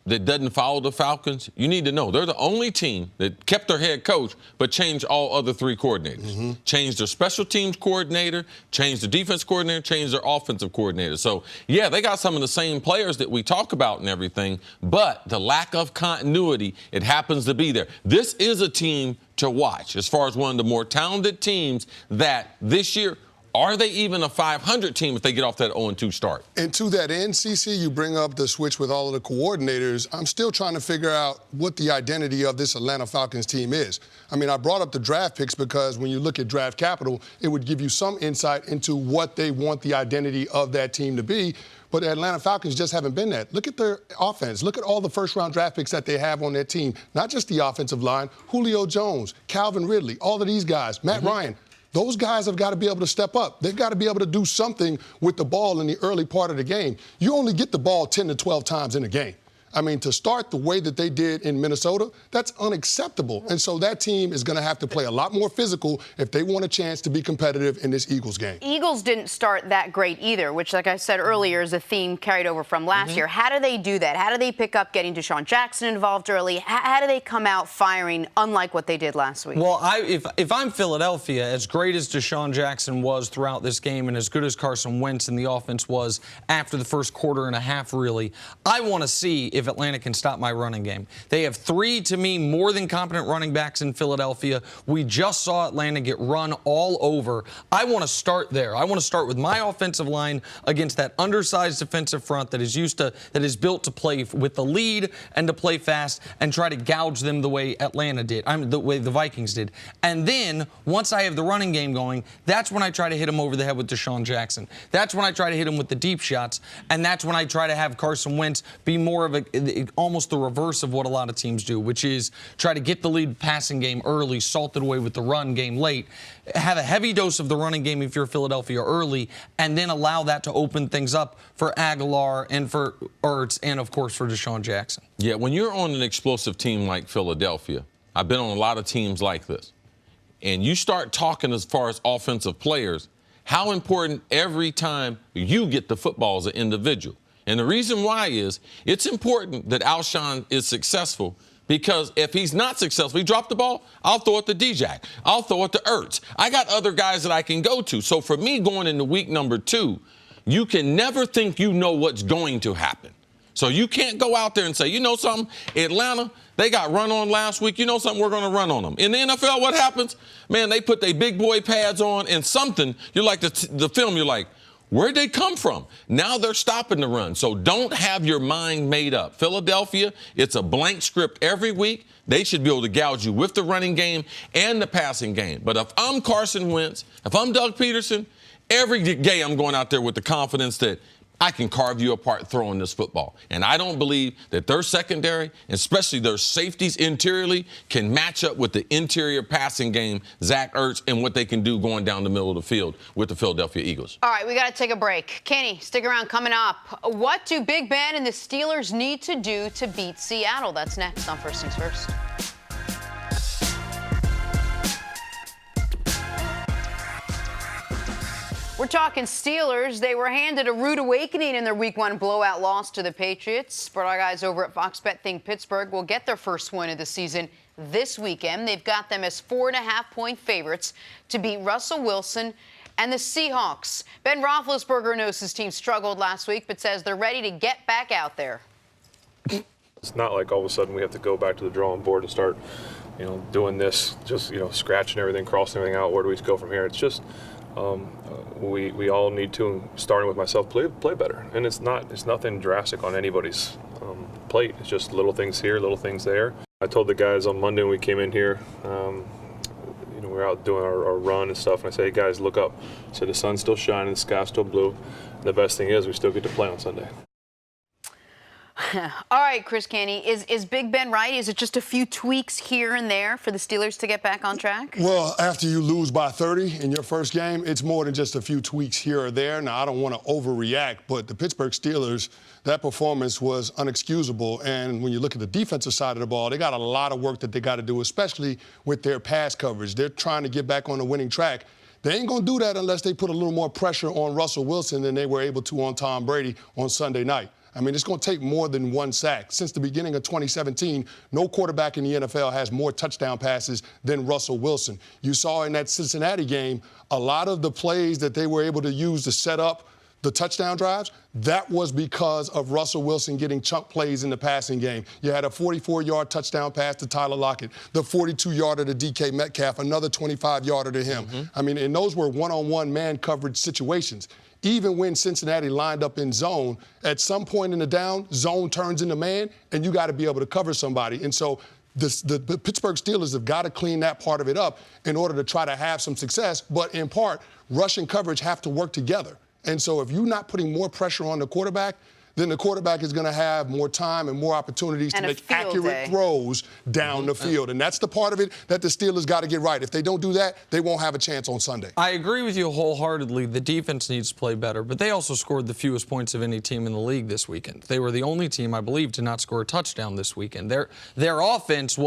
that doesn't follow the Falcons, you need to know they're the only team that kept their head coach but changed all other 3 coordinators. Changed their special teams coordinator, changed the defense coordinator, changed their offensive coordinator. So, yeah, they got some of the same players that we talk about and everything, but the lack of continuity, it happens to be there. This is a team to watch as far as one of the more talented teams that this year, are they even a 500 team if they get off that 0-2 start? And to that end, CC, you bring up the switch with all of the coordinators. I'm still trying to figure out what the identity of this Atlanta Falcons team is. I mean, I brought up the draft picks because when you look at draft capital, it would give you some insight into what they want the identity of that team to be. But the Atlanta Falcons just haven't been that. Look at their offense. Look at all the first-round draft picks that they have on their team. Not just the offensive line. Julio Jones, Calvin Ridley, all of these guys. Matt Ryan. those guys have got to be able to step up. They've got to be able to do something with the ball in the early part of the game. You only get the ball 10 to 12 times in a game. I mean, to start the way that they did in Minnesota, that's unacceptable. And so that team is going to have to play a lot more physical if they want a chance to be competitive in this Eagles game. Eagles didn't start that great either, which, like I said earlier, is a theme carried over from last year. How do they do that? How do they pick up getting Deshaun Jackson involved early? How do they come out firing unlike what they did last week? Well, if I'm Philadelphia, as great as Deshaun Jackson was throughout this game and as good as Carson Wentz and the offense was after the first quarter and a half, really, I want to see if Atlanta can stop my running game. They have three, to me, more than competent running backs in Philadelphia. We just saw Atlanta get run all over. I want to start there. I want to start with my offensive line against that undersized defensive front that is built to play with the lead and to play fast and try to gouge them the way Atlanta did, the way the Vikings did. And then, once I have the running game going, that's when I try to hit him over the head with Deshaun Jackson. That's when I try to hit him with the deep shots, and that's when I try to have Carson Wentz be more of almost the reverse of what a lot of teams do, which is try to get the lead passing game early, salt it away with the run game late, have a heavy dose of the running game if you're Philadelphia early, and then allow that to open things up for Aguilar and for Ertz and, of course, for Deshaun Jackson. Yeah, when you're on an explosive team like Philadelphia, I've been on a lot of teams like this, and you start talking as far as offensive players, how important every time you get the football as an individual. And the reason why is it's important that Alshon is successful, because if he's not successful, he dropped the ball, I'll throw it to D-Jack. I'll throw it to Ertz. I got other guys that I can go to. So for me, going into week number 2, you can never think you know what's going to happen. So you can't go out there and say, you know something, Atlanta, they got run on last week. You know something, we're going to run on them. In the NFL, what happens? Man, they put their big boy pads on and something, you're like the film, you're like, where'd they come from? Now they're stopping the run. So don't have your mind made up. Philadelphia, it's a blank script every week. They should be able to gouge you with the running game and the passing game. But if I'm Carson Wentz, if I'm Doug Peterson, every game I'm going out there with the confidence that I can carve you apart throwing this football. And I don't believe that their secondary, especially their safeties interiorly, can match up with the interior passing game, Zach Ertz, and what they can do going down the middle of the field with the Philadelphia Eagles. All right, we got to take a break. Kenny, stick around. Coming up, what do Big Ben and the Steelers need to do to beat Seattle? That's next on First Things First. We're talking Steelers. They were handed a rude awakening in their Week 1 blowout loss to the Patriots. But our guys over at Fox Bet think Pittsburgh will get their first win of the season this weekend. They've got them as 4.5-point favorites to beat Russell Wilson and the Seahawks. Ben Roethlisberger knows his team struggled last week, but says they're ready to get back out there. It's not like all of a sudden we have to go back to the drawing board and start, doing this, just, scratching everything, crossing everything out. Where do we go from here? It's just we all need to, starting with myself, play better. And it's nothing drastic on anybody's plate. It's just little things here, little things there. I told the guys on Monday when we came in here, we were out doing our run and stuff, and I said, hey guys, look up. I said, the sun's still shining, the sky's still blue. And the best thing is we still get to play on Sunday. All right, Chris Canty, is Big Ben right? Is it just a few tweaks here and there for the Steelers to get back on track? Well, after you lose by 30 in your first game, it's more than just a few tweaks here or there. Now, I don't want to overreact, but the Pittsburgh Steelers, that performance was unexcusable. And when you look at the defensive side of the ball, they got a lot of work that they got to do, especially with their pass coverage. They're trying to get back on the winning track. They ain't going to do that unless they put a little more pressure on Russell Wilson than they were able to on Tom Brady on Sunday night. I mean, it's going to take more than one sack. Since the beginning of 2017, no quarterback in the NFL has more touchdown passes than Russell Wilson. You saw in that Cincinnati game, a lot of the plays that they were able to use to set up the touchdown drives, that was because of Russell Wilson getting chunk plays in the passing game. You had a 44-yard touchdown pass to Tyler Lockett, the 42-yarder to DK Metcalf, another 25-yarder to him. I mean, and those were one-on-one man coverage situations. Even when Cincinnati lined up in zone, at some point in the down, zone turns into man, and you got to be able to cover somebody. And so the Pittsburgh Steelers have got to clean that part of it up in order to try to have some success. But in part, rush and coverage have to work together. And so if you're not putting more pressure on the quarterback, then the quarterback is going to have more time and more opportunities to make accurate throws down the field. And that's the part of it that the Steelers got to get right. If they don't do that, they won't have a chance on Sunday. I agree with you wholeheartedly. The defense needs to play better, but they also scored the fewest points of any team in the league this weekend. They were the only team, I believe, to not score a touchdown this weekend. Their offense,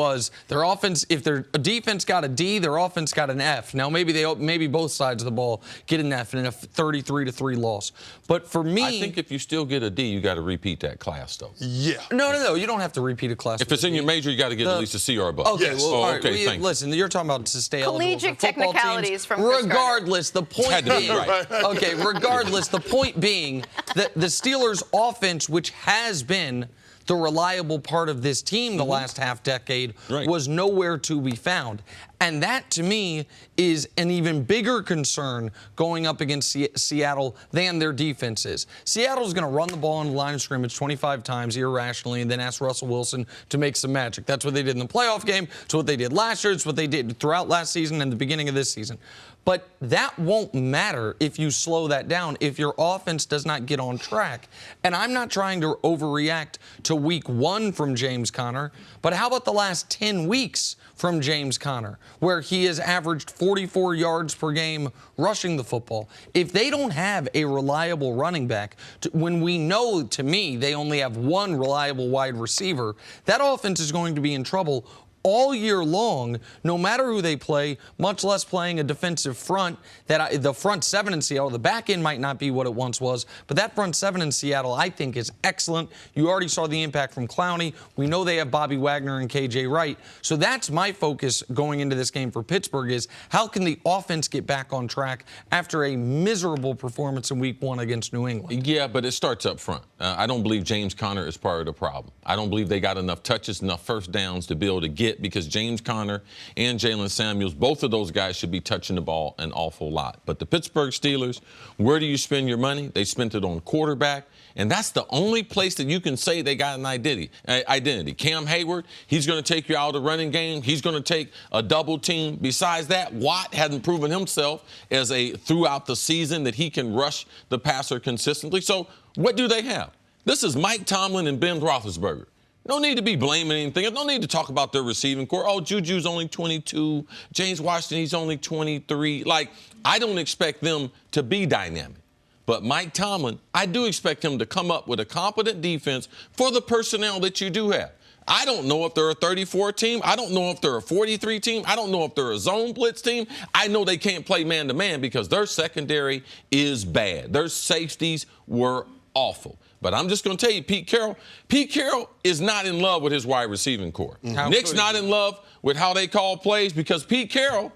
if their defense got a D, their offense got an F. Now, maybe both sides of the ball get an F in a 33-3 loss. But for me, I think if you still get a D, you got to repeat that class, though. Yeah. No. You don't have to repeat a class. If it's in your major, you got to get at least a C or above. Okay, yes. well, okay, thank you. Listen, you're talking about to stay collegiate eligible for football technicalities teams. from Cris Regardless, the point being, okay, regardless, the point being that the Steelers' offense, which has been the reliable part of this team the last half-decade, was nowhere to be found. And that, to me, is an even bigger concern going up against Seattle than their defense is. Seattle's going to run the ball on the line of scrimmage 25 times irrationally and then ask Russell Wilson to make some magic. That's what they did in the playoff game. It's what they did last year. It's what they did throughout last season and the beginning of this season. But that won't matter if you slow that down, if your offense does not get on track. And I'm not trying to overreact to week 1 from James Conner, but how about the last 10 weeks from James Conner, where he has averaged 44 yards per game rushing the football? If they don't have a reliable running back, when we know, to me, they only have one reliable wide receiver, that offense is going to be in trouble all year long, no matter who they play, much less playing a defensive front. The front 7 in Seattle, the back end might not be what it once was, but that front 7 in Seattle, I think, is excellent. You already saw the impact from Clowney. We know they have Bobby Wagner and KJ Wright. So that's my focus going into this game for Pittsburgh, is how can the offense get back on track after a miserable performance in week 1 against New England? Yeah, but it starts up front. I don't believe James Conner is part of the problem. I don't believe they got enough touches, enough first downs to be able to get, because James Conner and Jalen Samuels, both of those guys should be touching the ball an awful lot. But the Pittsburgh Steelers, where do you spend your money? They spent it on quarterback, and that's the only place that you can say they got an identity. Cam Hayward, he's going to take you out of the running game. He's going to take a double team. Besides that, Watt hasn't proven himself as throughout the season that he can rush the passer consistently. So what do they have? This is Mike Tomlin and Ben Roethlisberger. No need to be blaming anything. No need to talk about their receiving core. Oh, Juju's only 22. James Washington, he's only 23. I don't expect them to be dynamic. But Mike Tomlin, I do expect him to come up with a competent defense for the personnel that you do have. I don't know if they're a 34 team. I don't know if they're a 43 team. I don't know if they're a zone blitz team. I know they can't play man-to-man because their secondary is bad. Their safeties were awful. But I'm just going to tell you, Pete Carroll is not in love with his wide receiving core. Nick's not in love with how they call plays, because Pete Carroll,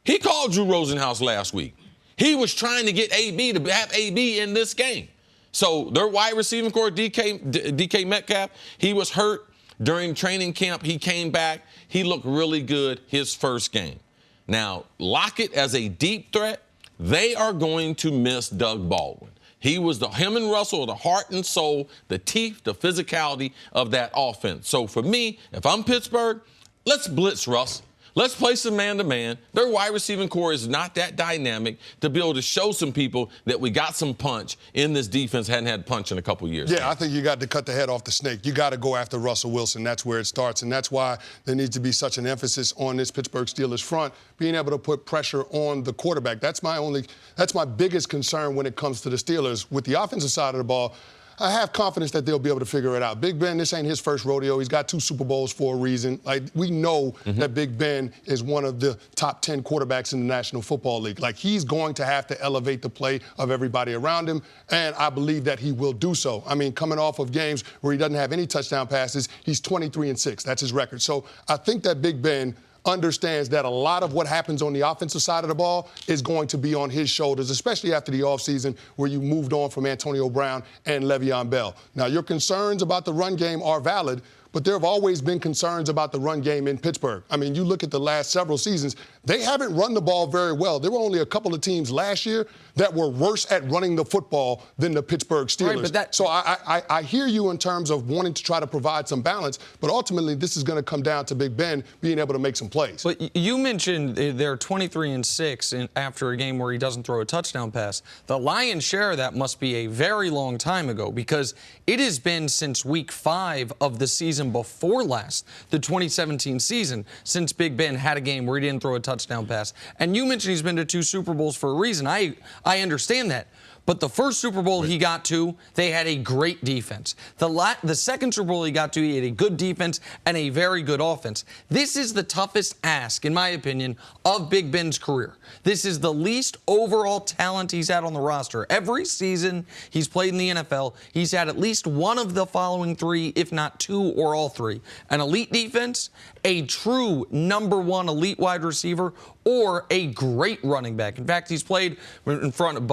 he called Drew Rosenhaus last week. He was trying to get AB to have AB in this game. So their wide receiving core, DK Metcalf, he was hurt during training camp. He came back. He looked really good his first game. Now, Lockett as a deep threat, they are going to miss Doug Baldwin. Him and Russell are the heart and soul, the teeth, the physicality of that offense. So for me, if I'm Pittsburgh, let's blitz Russ. Let's play some man-to-man. Their wide receiving core is not that dynamic to be able to show some people that we got some punch in this defense. Hadn't had punch in a couple years. Yeah, I think you got to cut the head off the snake. You got to go after Russell Wilson. That's where it starts, and that's why there needs to be such an emphasis on this Pittsburgh Steelers front, being able to put pressure on the quarterback. That's my biggest concern when it comes to the Steelers. With the offensive side of the ball, I have confidence that they'll be able to figure it out. Big Ben, this ain't his first rodeo. He's got 2 Super Bowls for a reason. We know that Big Ben is one of the top 10 quarterbacks in the National Football League. He's going to have to elevate the play of everybody around him, and I believe that he will do so. I mean, coming off of games where he doesn't have any touchdown passes, he's 23-6. That's his record. So I think that Big Ben understands that a lot of what happens on the offensive side of the ball is going to be on his shoulders, especially after the offseason where you moved on from Antonio Brown and Le'Veon Bell. Now, your concerns about the run game are valid, but there have always been concerns about the run game in Pittsburgh. I mean, you look at the last several seasons, they haven't run the ball very well. There were only a couple of teams last year that were worse at running the football than the Pittsburgh Steelers. Right, so I hear you in terms of wanting to try to provide some balance, but ultimately this is going to come down to Big Ben being able to make some plays. But you mentioned they're 23-6 after a game where he doesn't throw a touchdown pass. The lion's share of that must be a very long time ago, because it has been since week 5 of the season before last, the 2017 season, since Big Ben had a game where he didn't throw a touchdown pass. And you mentioned he's been to 2 Super Bowls for a reason. I understand that. But the first Super Bowl he got to, they had a great defense. The second Super Bowl he got to, he had a good defense and a very good offense. This is the toughest ask, in my opinion, of Big Ben's career. This is the least overall talent he's had on the roster. Every season he's played in the NFL, he's had at least one of the following 3, if not 2 or all 3. An elite defense, a true #1 elite wide receiver, or a great running back. In fact, he's played in front of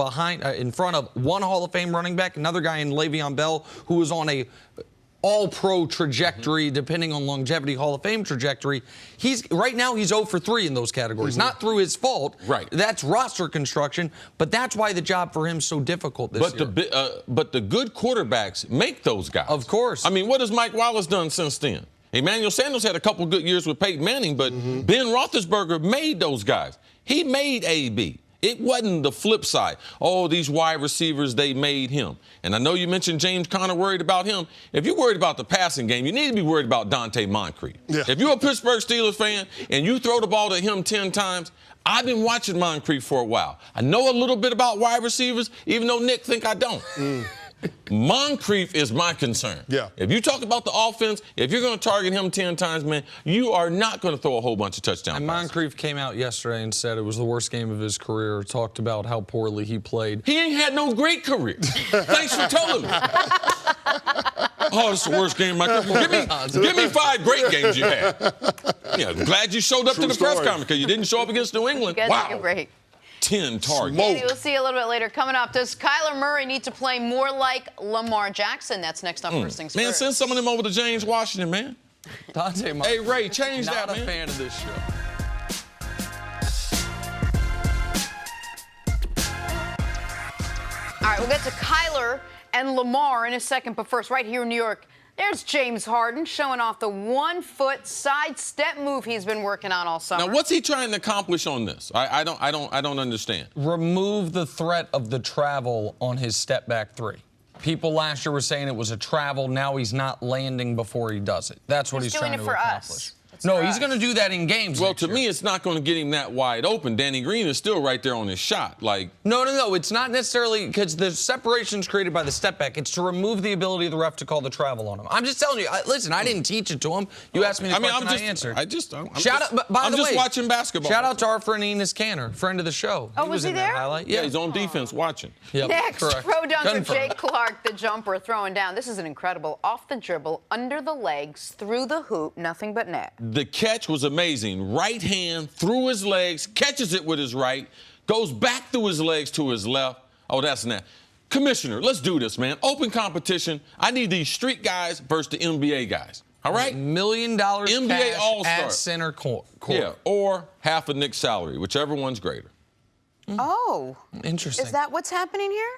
one Hall of Fame running back, another guy in Le'Veon Bell, who was on a all-pro trajectory, depending on longevity, Hall of Fame trajectory. Right now he's 0 for 3 in those categories. Not through his fault. Right. That's roster construction, but that's why the job for him's so difficult this year. But the good quarterbacks make those guys. Of course. I mean, what has Mike Wallace done since then? Emmanuel Sanders had a couple good years with Peyton Manning, but Ben Roethlisberger made those guys. He made AB. It wasn't the flip side. Oh, these wide receivers, they made him. And I know you mentioned James Conner worried about him. If you're worried about the passing game, you need to be worried about Dante Moncrief. Yeah. If you're a Pittsburgh Steelers fan and you throw the ball to him 10 times, I've been watching Moncrief for a while. I know a little bit about wide receivers, even though Nick think I don't. Moncrief is my concern. Yeah. If you talk about the offense, if you're going to target him 10 times, man, you are not going to throw a whole bunch of touchdowns. And Moncrief came out yesterday and said it was the worst game of his career, talked about how poorly he played. He ain't had no great career. Thanks for telling me. Oh, it's the worst game of my career. Give me 5 great games you had. Yeah, I'm glad you showed up to the press conference, because you didn't show up against New England. You guys take a break. 10 targets. Andy, we'll see you a little bit later. Coming up, does Kyler Murray need to play more like Lamar Jackson? That's next up. First things man, first. send some of them over to James Washington, man. Hey, Ray, change that, man. Not a fan of this show. All right, we'll get to Kyler and Lamar in a second. But first, right here in New York, there's James Harden showing off the 1-foot sidestep move he's been working on all summer. Now, what's he trying to accomplish on this? I don't understand. Remove the threat of the travel on his step back 3. People last year were saying it was a travel. Now he's not landing before he does it. That's what he's trying to accomplish. No, he's going to do that in games. Well, to me, it's not going to get him that wide open. Danny Green is still right there on his shot. No. It's not necessarily because the separation's created by the step back. It's to remove the ability of the ref to call the travel on him. I'm just telling you. Listen, I didn't teach it to him. You asked me the question, I answered. I'm just watching basketball. Shout out to our friend Enos Canner, friend of the show. Oh, was he there? Highlight. Yeah, he's on defense watching. Yep, Next, correct. pro dunker Confirmed. Jake Clark, the jumper, throwing down. This is an incredible off the dribble, under the legs, through the hoop, nothing but net. The catch was amazing. Right hand through his legs, catches it with his right, goes back through his legs to his left. Oh, that's net. Commissioner, let's do this, man. Open competition. I need these street guys versus the NBA guys. All right? $1 million NBA cash All-Star. at center court. Yeah, or half a Nick's salary, whichever one's greater. Oh. Interesting. Is that what's happening here?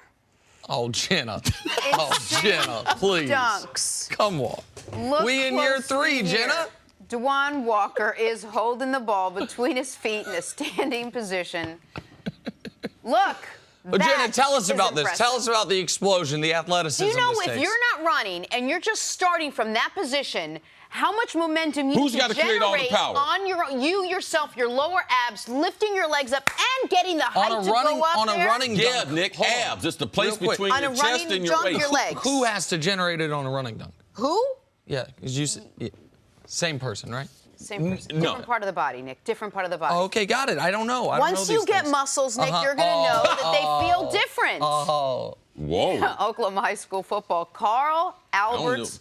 Oh, Jenna. Jenna, please. Dunks. Come on. Look we in year 3, here. Jenna. Dewan Walker is holding the ball between his feet in a standing position. Look. Well, Jenna, tell us about this. Tell us about the explosion, the athleticism. You know, this if takes. you're not running and you're just starting from that position, how much momentum you Who's need to gotta create all the generate power? on you yourself, your lower abs, lifting your legs up and getting the height to go up on there. a running dunk. Yeah, Nick, abs. It's the place Real quick. between On your a chest running and your dunk, waist. your legs. Who has to generate it on a running dunk? Who? Yeah, because you said same person, right? Same person. No. Different part of the body, Nick. Different part of the body. Oh, okay, got it. I don't know. I don't Once know you these get things. muscles, Nick, you're going to know that they feel different. Oh. Whoa. Oklahoma High School football. Carl Albert's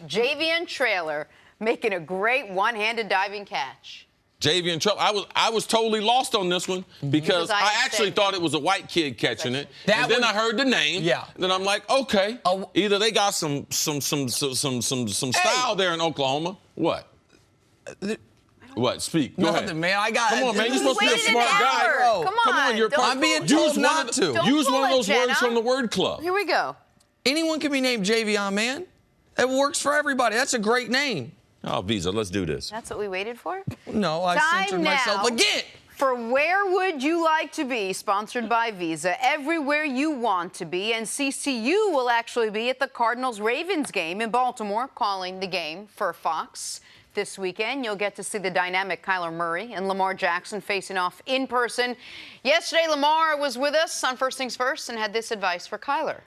Javian trailer making a great one-handed diving catch. JV in trouble. I was totally lost on this one because I actually thought it was a white kid catching it. And then I heard the name. Yeah. Then I'm like, okay, either they got some style there in Oklahoma. What? What? Speak. Go ahead. Man, I got. Come on, man. You're supposed to be a smart guy. Come on. You're I'm being told not to. Use one of those words from the word club. Here we go. Anyone can be named Javion, man. It works for everybody. That's a great name. Oh, Visa, let's do this. That's what we waited for? No, I censored myself again. For Where Would You Like to Be, sponsored by Visa. Everywhere you want to be. And CCU will actually be at the Cardinals-Ravens game in Baltimore, calling the game for Fox. This weekend, you'll get to see the dynamic Kyler Murray and Lamar Jackson facing off in person. Yesterday, Lamar was with us on First Things First and had this advice for Kyler.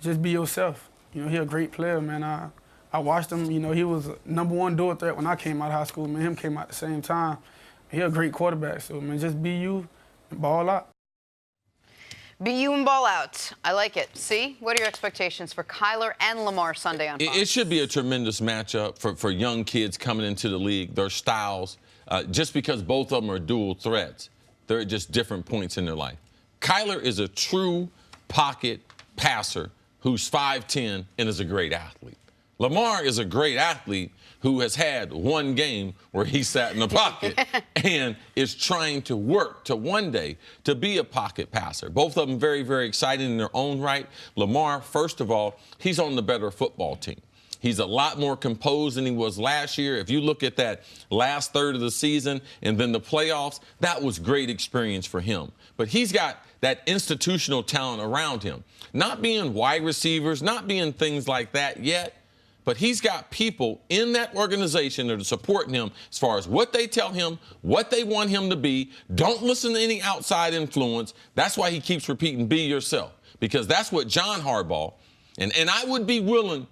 Just be yourself. You know, he's a great player, man. I watched him. You know, he was #1 dual threat when I came out of high school. Man, him came out at the same time. He's a great quarterback. So, man, just be you and ball out. Be you and ball out. I like it. See? What are your expectations for Kyler and Lamar Sunday on Fox? It should be a tremendous matchup for young kids coming into the league. Their styles, just because both of them are dual threats, they're at just different points in their life. Kyler is a true pocket passer who's 5'10" and is a great athlete. Lamar is a great athlete who has had one game where he sat in the pocket and is trying to work to one day to be a pocket passer. Both of them very, very exciting in their own right. Lamar, first of all, he's on the better football team. He's a lot more composed than he was last year. If you look at that last third of the season and then the playoffs, that was great experience for him. But he's got that institutional talent around him. Not being wide receivers, not being things like that yet, but he's got people in that organization that are supporting him as far as what they tell him, what they want him to be. Don't listen to any outside influence. That's why he keeps repeating, be yourself, because that's what John Harbaugh, and I would be willing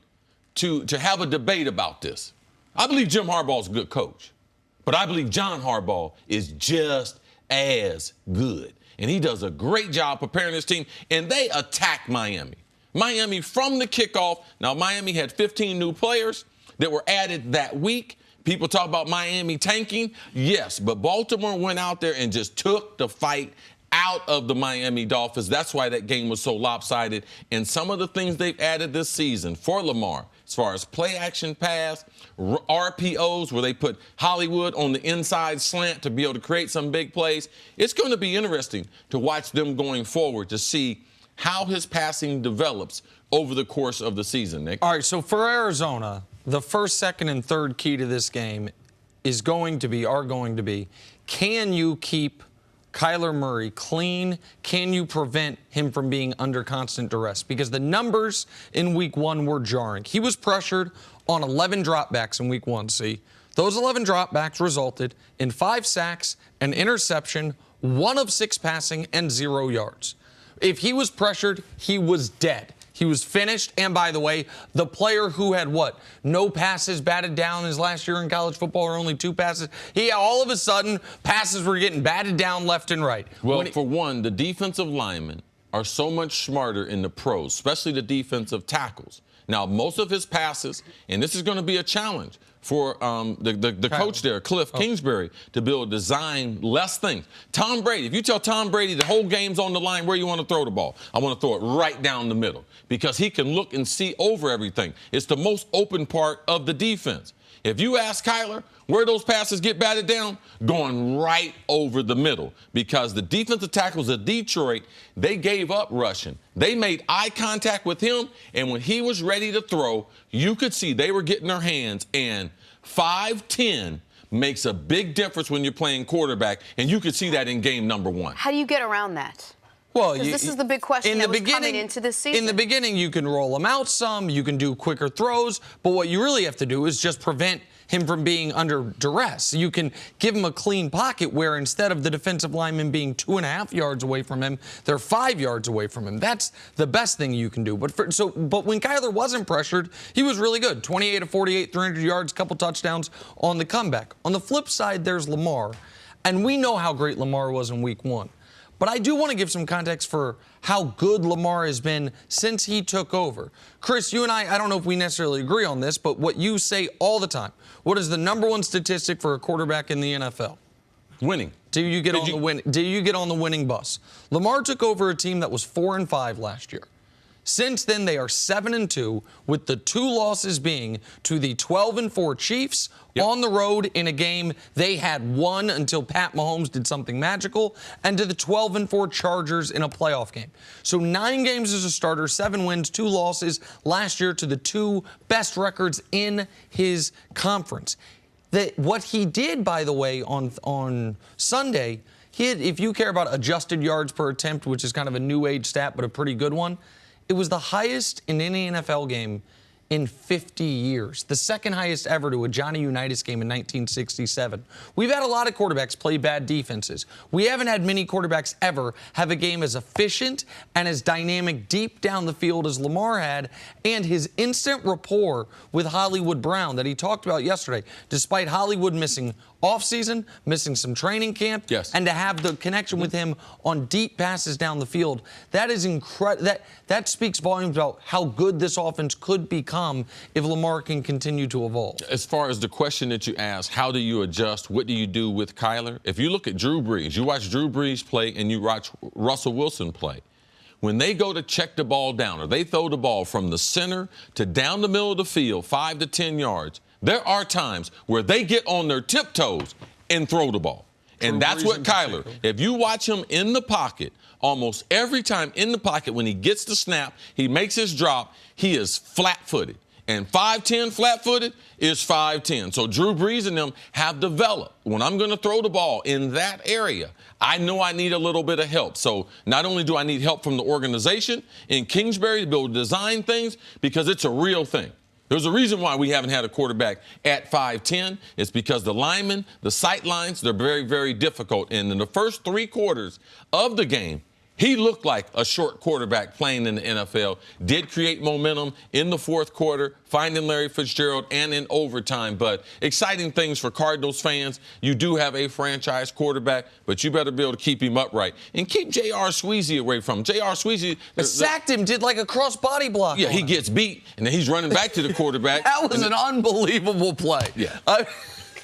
to have a debate about this. I believe Jim Harbaugh's a good coach, but I believe John Harbaugh is just as good. And he does a great job preparing his team, and they attack Miami. Miami from the kickoff. Now, Miami had 15 new players that were added that week. People talk about Miami tanking. Yes, but Baltimore went out there and just took the fight out of the Miami Dolphins. That's why that game was so lopsided. And some of the things they've added this season for Lamar, as far as play action pass, RPOs, where they put Hollywood on the inside slant to be able to create some big plays, it's going to be interesting to watch them going forward to see how his passing develops over the course of the season, Nick. All right, so for Arizona, the first, second, and third key to this game are going to be, can you keep Kyler Murray clean? Can you prevent him from being under constant duress? Because the numbers in week 1 were jarring. He was pressured on 11 dropbacks in week 1, see? Those 11 dropbacks resulted in 5 sacks, an interception, 1 of 6 passing, and 0 yards. If he was pressured, he was dead. He was finished. And by the way, the player who had no passes batted down his last year in college football, or only 2 passes, all of a sudden, passes were getting batted down left and right. Well, for one, the defensive linemen are so much smarter in the pros, especially the defensive tackles. Now, most of his passes, and this is going to be a challenge for the coach there, Cliff Kingsbury, to be able to design less things. Tom Brady, if you tell Tom Brady the whole game's on the line, where you want to throw the ball? I want to throw it right down the middle, because he can look and see over everything. It's the most open part of the defense. If you ask Kyler where those passes get batted down, going right over the middle, because the defensive tackles of Detroit, they gave up rushing. They made eye contact with him, and when he was ready to throw, you could see they were getting their hands, and 5'10" makes a big difference when you're playing quarterback, and you could see that in game number 1. How do you get around that? Well, this is the big question that was coming into this season. In the beginning, you can roll them out some, you can do quicker throws, but what you really have to do is just prevent him from being under duress. You can give him a clean pocket where instead of the defensive linemen being 2.5 yards away from him, they're 5 yards away from him. That's the best thing you can do. But when Kyler wasn't pressured, he was really good. 28 of 48, 300 yards, couple touchdowns on the comeback. On the flip side, there's Lamar, and we know how great Lamar was in week 1. But I do want to give some context for how good Lamar has been since he took over. Cris, you and I don't know if we necessarily agree on this, but what you say all the time, what is the number one statistic for a quarterback in the NFL? Winning. Do you get on the winning bus? Lamar took over a team that was 4-5 last year. Since then, they are 7-2, with the 2 losses being to the 12-4 Chiefs on the road in a game they had won until Pat Mahomes did something magical, and to the 12-4 Chargers in a playoff game. So 9 games as a starter, 7 wins, 2 losses last year to the 2 best records in his conference. What he did, by the way, on Sunday, he had, if you care about adjusted yards per attempt, which is kind of a new age stat, but a pretty good one, it was the highest in any NFL game in 50 years, the second highest ever to a Johnny Unitas game in 1967. We've had a lot of quarterbacks play bad defenses. We haven't had many quarterbacks ever have a game as efficient and as dynamic deep down the field as Lamar had, and his instant rapport with Hollywood Brown that he talked about yesterday, despite Hollywood missing offseason, missing some training camp, and to have the connection with him on deep passes down the field, that is incredible. That speaks volumes about how good this offense could become if Lamar can continue to evolve. As far as the question that you asked, how do you adjust? What do you do with Kyler? If you look at Drew Brees, you watch Drew Brees play and you watch Russell Wilson play. When they go to check the ball down or they throw the ball from the center to down the middle of the field, 5 to 10 yards, there are times where they get on their tiptoes and throw the ball. And that's what Kyler, if you watch him in the pocket, almost every time in the pocket when he gets the snap, he makes his drop, he is flat-footed. And 5'10 flat-footed is 5'10. So Drew Brees and them have developed. When I'm going to throw the ball in that area, I know I need a little bit of help. So not only do I need help from the organization in Kingsbury to be able to design things, because it's a real thing. There's a reason why we haven't had a quarterback at 5'10. It's because the linemen, the sight lines, they're very, very difficult. And in the first 3 quarters of the game, he looked like a short quarterback playing in the NFL, did create momentum in the 4th quarter, finding Larry Fitzgerald and in overtime. But exciting things for Cardinals fans. You do have a franchise quarterback, but you better be able to keep him upright. And keep J.R. Sweezy away from him. J.R. Sweezy sacked him, did like a cross-body block. Yeah, he gets beat, and then he's running back to the quarterback. That was an unbelievable play. Yeah.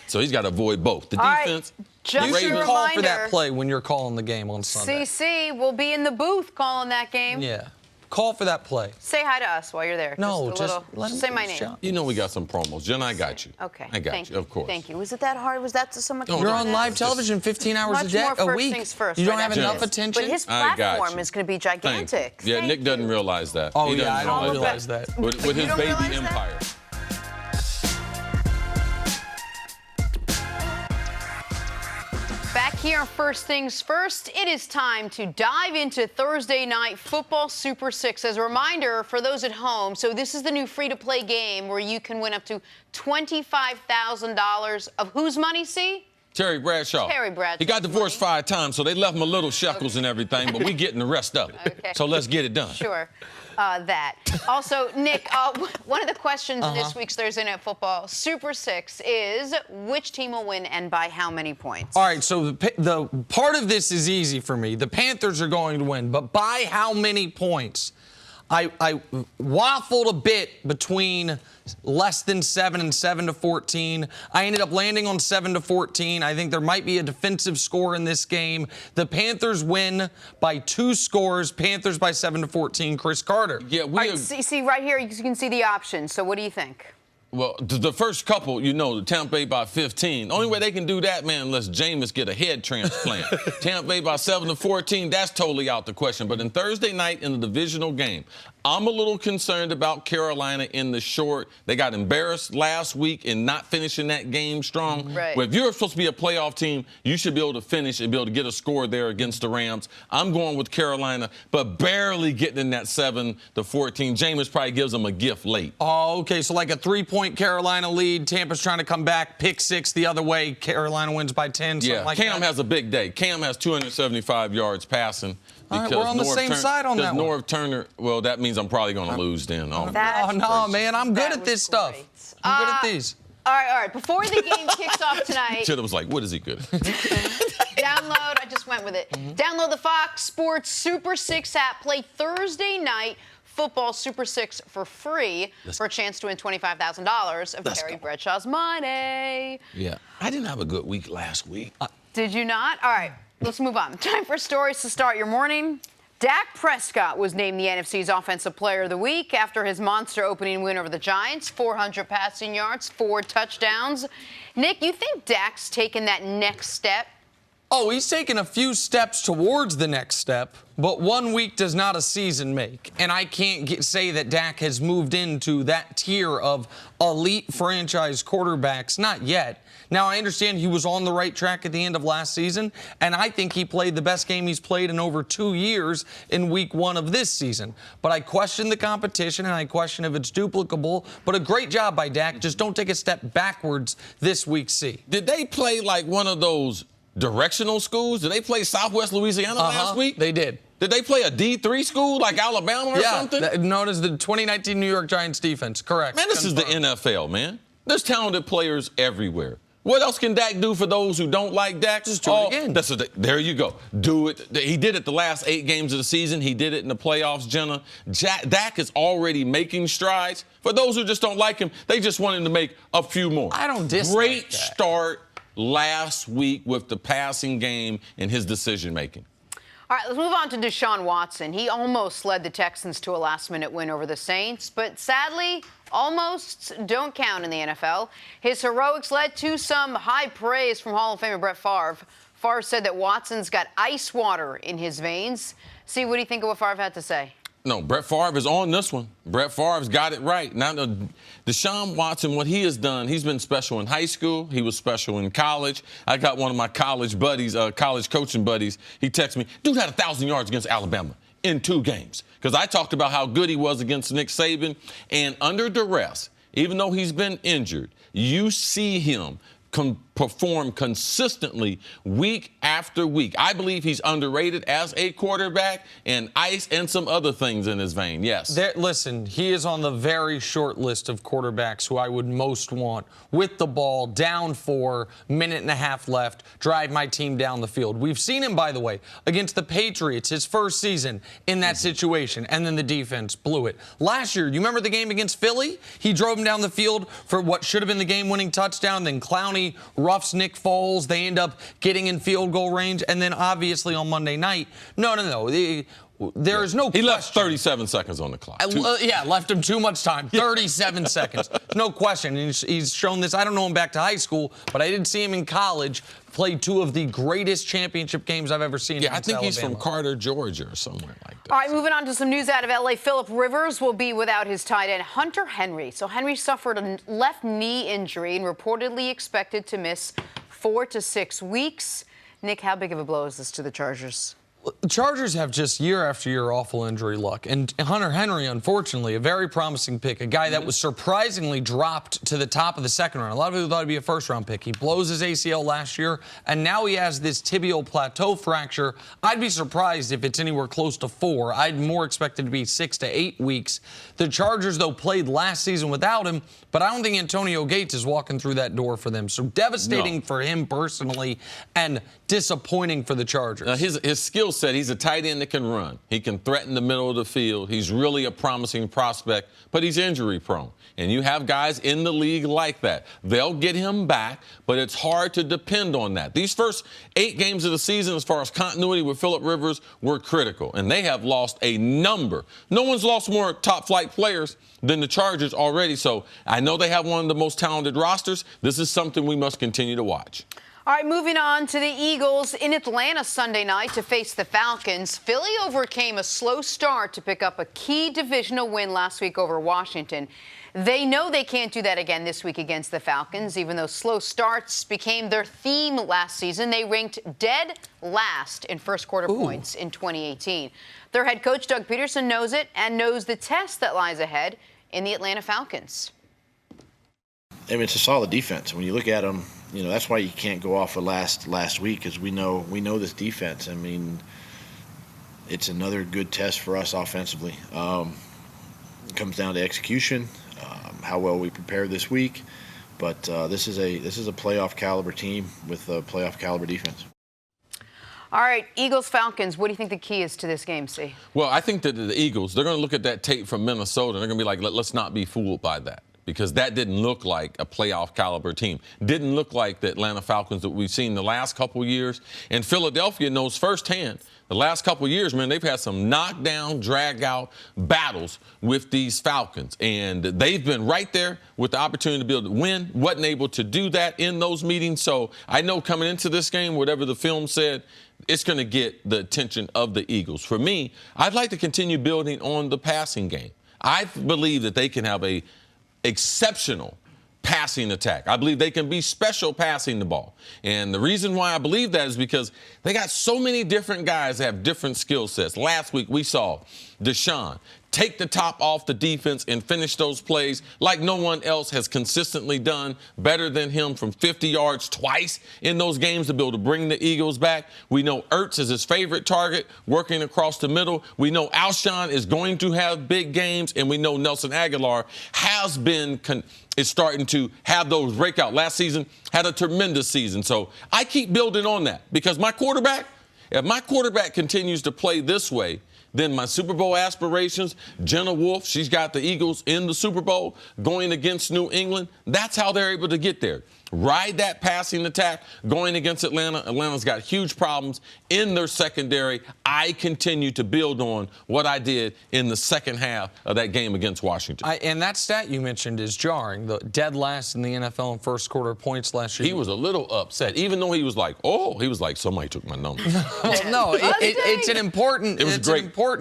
So he's got to avoid both. The defense. Just you a call reminder, for that play when you're calling the game on Sunday. CC will be in the booth calling that game. Yeah. Call for that play. Say hi to us while you're there. No, just say my name. You know we got some promos. Jen, I got you. Okay. I got you, of course. Thank you. Was it that hard? Was that so much? You're on live television 15 hours a day, a week. First, you don't have enough attention? But his platform is going to be gigantic. Yeah, Nick doesn't realize that. Oh, yeah, I don't realize that. With his baby empire. Back here on First Things First, it is time to dive into Thursday Night Football Super 6. As a reminder for those at home, so this is the new free-to-play game where you can win up to $25,000 of whose money, see? Terry Bradshaw. Terry Bradshaw. He got divorced 5 times, so they left him a little shekels and everything, but we getting the rest of it. Okay. So let's get it done. Sure. That. Also, Nick, one of the questions in this week's Thursday Night Football Super 6 is which team will win and by how many points? All right, so the part of this is easy for me. The Panthers are going to win, but by how many points? I waffled a bit between less than 7 and 7-14. I ended up landing on 7-14. I think there might be a defensive score in this game. The Panthers win by 2 scores. Panthers by 7-14. Chris Carter. Yeah, see right here, you can see the options. So what do you think? Well, the first couple, the Tampa Bay by 15. The only way they can do that, man, unless Jameis get a head transplant. Tampa Bay by 7-14, that's totally out the question. But in Thursday night in the divisional game, I'm a little concerned about Carolina in the short. They got embarrassed last week in not finishing that game strong. Right. Well, if you're supposed to be a playoff team, you should be able to finish and be able to get a score there against the Rams. I'm going with Carolina, but barely getting in that 7-14. Jameis probably gives them a gift late. Oh, okay, so like a 3-point Carolina lead. Tampa's trying to come back, pick 6 the other way. Carolina wins by 10, something like Cam that. has a big day. Cam has 275 yards passing. All right, we're on the same side on that one. Norv Turner, well, that means I'm probably going to lose then. Oh, no, man, I'm good at this stuff. I'm good at these. All right. Before the game kicks off tonight. Chilla was like, what is he good at? Download. I just went with it. Download the Fox Sports Super 6 app. Play Thursday night football Super 6 for free for a chance to win $25,000 of Terry Bradshaw's money. Yeah. I didn't have a good week last week. Did you not? All right, let's move on. Time for stories to start your morning. Dak Prescott was named the NFC's Offensive Player of the Week after his monster opening win over the Giants, 400 passing yards, 4 touchdowns. Nick, you think Dak's taken that next step? Oh, he's taken a few steps towards the next step, but 1 week does not a season make. And I can't say that Dak has moved into that tier of elite franchise quarterbacks. Not yet. Now, I understand he was on the right track at the end of last season, and I think he played the best game he's played in over 2 years in week 1 of this season. But I question the competition, and I question if it's duplicable. But a great job by Dak. Just don't take a step backwards this week, C. Did they play like one of those directional schools? Did they play Southwest Louisiana last week? They did. Did they play a D3 school like Alabama or something? Known as the 2019 New York Giants defense. Correct. Man, this is the NFL, man. There's talented players everywhere. What else can Dak do for those who don't like Dak? Just do it again. There you go. Do it. He did it the last 8 games of the season. He did it in the playoffs, Jenna. Dak is already making strides. For those who just don't like him, they just want him to make a few more. I don't dislike Great Dak. start last week with the passing game and his decision-making. All right, let's move on to Deshaun Watson. He almost led the Texans to a last-minute win over the Saints, but sadly, almost don't count in the NFL. His heroics led to some high praise from Hall of Famer Brett Favre. Favre said that Watson's got ice water in his veins. See, what do you think of what Favre had to say? No, Brett Favre is on this one. Brett Favre's got it right. Now, Deshaun Watson, what he has done, he's been special in high school. He was special in college. I got one of my college buddies, college coaching buddies. He texted me, dude had 1,000 yards against Alabama in 2 games. Because I talked about how good he was against Nick Saban. And under duress, even though he's been injured, you see him perform consistently week after week. I believe he's underrated as a quarterback, and ice and some other things in his vein, yes. Listen, he is on the very short list of quarterbacks who I would most want with the ball, down 4, minute and a half left, drive my team down the field. We've seen him, by the way, against the Patriots, his first season in that situation, and then the defense blew it. Last year, you remember the game against Philly? He drove him down the field for what should have been the game-winning touchdown, then Clowney roughs Nick Foles. They end up getting in field goal range. And then obviously on Monday night, no. There is no question. He left 37 seconds on the clock. Left him too much time. 37 seconds. No question. And he's shown this. I don't know him back to high school, but I did see him in college. Played 2 of the greatest championship games I've ever seen. Yeah, I think Alabama. he's from Carter, Georgia or somewhere like that. All right, moving on to some news out of L.A. Phillip Rivers will be without his tight end, Hunter Henry. So Henry suffered a left knee injury and reportedly expected to miss 4 to 6 weeks. Nick, how big of a blow is this to the Chargers? The Chargers have just year after year awful injury luck. And Hunter Henry, unfortunately, a very promising pick, a guy that was surprisingly dropped to the top of the second round. A lot of people thought he'd be a first-round pick. He blows his ACL last year, and now he has this tibial plateau fracture. I'd be surprised if it's anywhere close to 4. I'd more expect it to be 6 to 8 weeks. The Chargers, though, played last season without him, but I don't think Antonio Gates is walking through that door for them. So devastating for him personally and disappointing for the Chargers. Now, his skill set, he's a tight end that can run. He can threaten the middle of the field. He's really a promising prospect, but he's injury prone. And you have guys in the league like that. They'll get him back, but it's hard to depend on that. These first 8 games of the season, as far as continuity with Phillip Rivers, were critical, and they have lost a number. No one's lost more top-flight players than the Chargers already, so I know they have one of the most talented rosters. This is something we must continue to watch. All right, moving on to the Eagles in Atlanta Sunday night to face the Falcons. Philly overcame a slow start to pick up a key divisional win last week over Washington. They know they can't do that again this week against the Falcons, even though slow starts became their theme last season. They ranked dead last in first-quarter points in 2018. Their head coach, Doug Peterson, knows it and knows the test that lies ahead in the Atlanta Falcons. I mean, it's a solid defense. When you look at them, you know, that's why you can't go off of last week, because we know this defense. I mean, it's another good test for us offensively. It comes down to execution, how well we prepare this week. But this is a playoff caliber team with a playoff caliber defense. All right, Eagles-Falcons. What do you think the key is to this game, C? Well, I think that the Eagles, they're going to look at that tape from Minnesota, and they're going to be like, let's not be fooled by that. Because that didn't look like a playoff caliber team. Didn't look like the Atlanta Falcons that we've seen the last couple of years. And Philadelphia knows firsthand the last couple of years, man, they've had some knockdown, drag-out battles with these Falcons. And they've been right there with the opportunity to be able to win. Wasn't able to do that in those meetings. So I know coming into this game, whatever the film said, it's going to get the attention of the Eagles. For me, I'd like to continue building on the passing game. I believe that they can have a exceptional passing attack. I believe they can be special passing the ball. And the reason why I believe that is because they got so many different guys that have different skill sets. Last week we saw Deshaun take the top off the defense and finish those plays like no one else has consistently done, better than him from 50 yards twice in those games to be able to bring the Eagles back. We know Ertz is his favorite target, working across the middle. We know Alshon is going to have big games, and we know Nelson Aguilar has been is starting to have those breakout. Last season had a tremendous season. So I keep building on that because if my quarterback continues to play this way, then my Super Bowl aspirations, Jenna Wolfe, she's got the Eagles in the Super Bowl going against New England. That's how they're able to get there. Ride that passing attack going against Atlanta. Atlanta's got huge problems in their secondary. I continue to build on what I did in the second half of that game against Washington. And that stat you mentioned is jarring. The dead last in the NFL in first quarter points last year. He was a little upset, even though he was like, somebody took my number. No, it's an important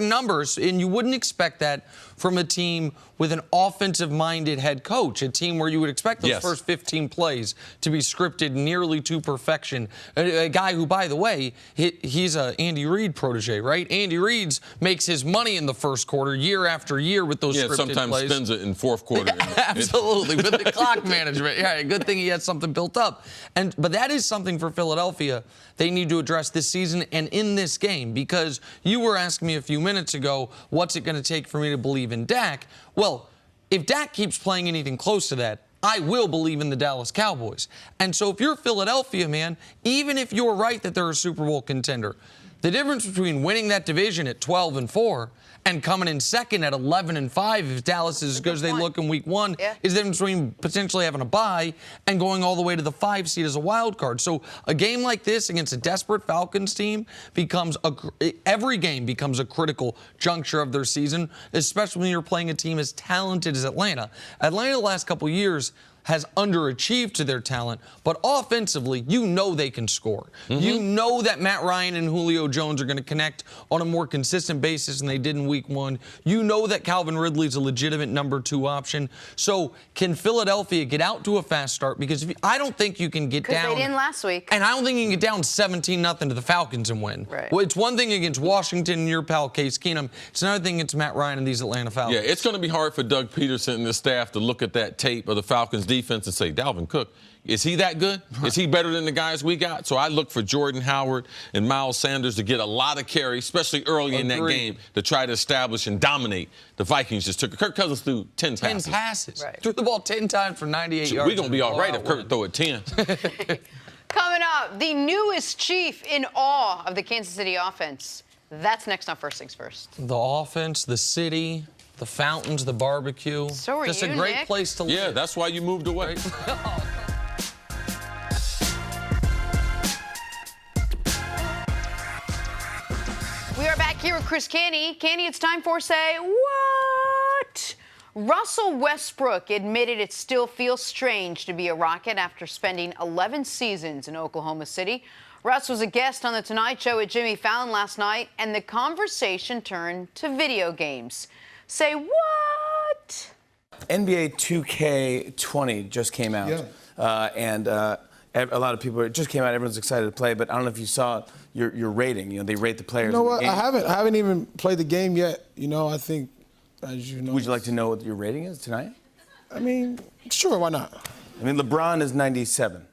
numbers, and you wouldn't expect that from a team with an offensive-minded head coach, a team where you would expect those first 15 plays to be scripted nearly to perfection. A guy who, by the way, he's a Andy Reid protege, right? Andy Reid makes his money in the first quarter year after year with those scripted sometimes plays. spends it in fourth quarter. Absolutely, with the clock management. Yeah, good thing he had something built up. But that is something for Philadelphia they need to address this season and in this game, because you were asking me a few minutes ago, what's it going to take for me to believe in Dak? Well, if Dak keeps playing anything close to that, I will believe in the Dallas Cowboys. And so if you're Philadelphia, man, even if you're right that they're a Super Bowl contender, the difference between winning that division at 12-4 and coming in second at 11-5, if Dallas is as good as they look in week one, is the difference between potentially having a bye and going all the way to the 5 seed as a wild card. So a game like this against a desperate Falcons team every game becomes a critical juncture of their season, especially when you're playing a team as talented as Atlanta. Atlanta the last couple years has underachieved to their talent, but offensively, you know they can score. Mm-hmm. You know that Matt Ryan and Julio Jones are going to connect on a more consistent basis than they did in week one. You know that Calvin Ridley's a legitimate number 2 option. So can Philadelphia get out to a fast start? Because I don't think you can get down. Because they didn't last week. And I don't think you can get down 17-0 to the Falcons and win. Right. Well, it's one thing against Washington and your pal Case Keenum. It's another thing against Matt Ryan and these Atlanta Falcons. Yeah, it's going to be hard for Doug Peterson and his staff to look at that tape of the Falcons defense and say, Dalvin Cook, is he that good? Is he better than the guys we got? So I look for Jordan Howard and Miles Sanders to get a lot of carries, especially early in that game, to try to establish and dominate. The Vikings just took Kirk Cousins through 10 passes. 10 passes. Right. Threw the ball 10 times for 98 yards. We're going to be all right if Kirk throw it 10. Coming up, the newest chief in awe of the Kansas City offense. That's next on First Things First. The offense, the city, the fountains, the barbecue. So are just you, a great Nick? place to live. Yeah, that's why you moved away. We are back here with Chris Canty. Canty, it's time for Say What? Russell Westbrook admitted it still feels strange to be a Rocket after spending 11 seasons in Oklahoma City. Russ was a guest on The Tonight Show with Jimmy Fallon last night, and the conversation turned to video games. Say what? NBA 2K20 just came out. Yeah. And a lot of people, it just came out, everyone's excited to play, but I don't know if you saw your rating. You know, they rate the players. You know what? In the game. I haven't even played the game yet. You know, I think, as you know. Would you like to know what your rating is tonight? I mean, sure, why not? I mean, LeBron is 97.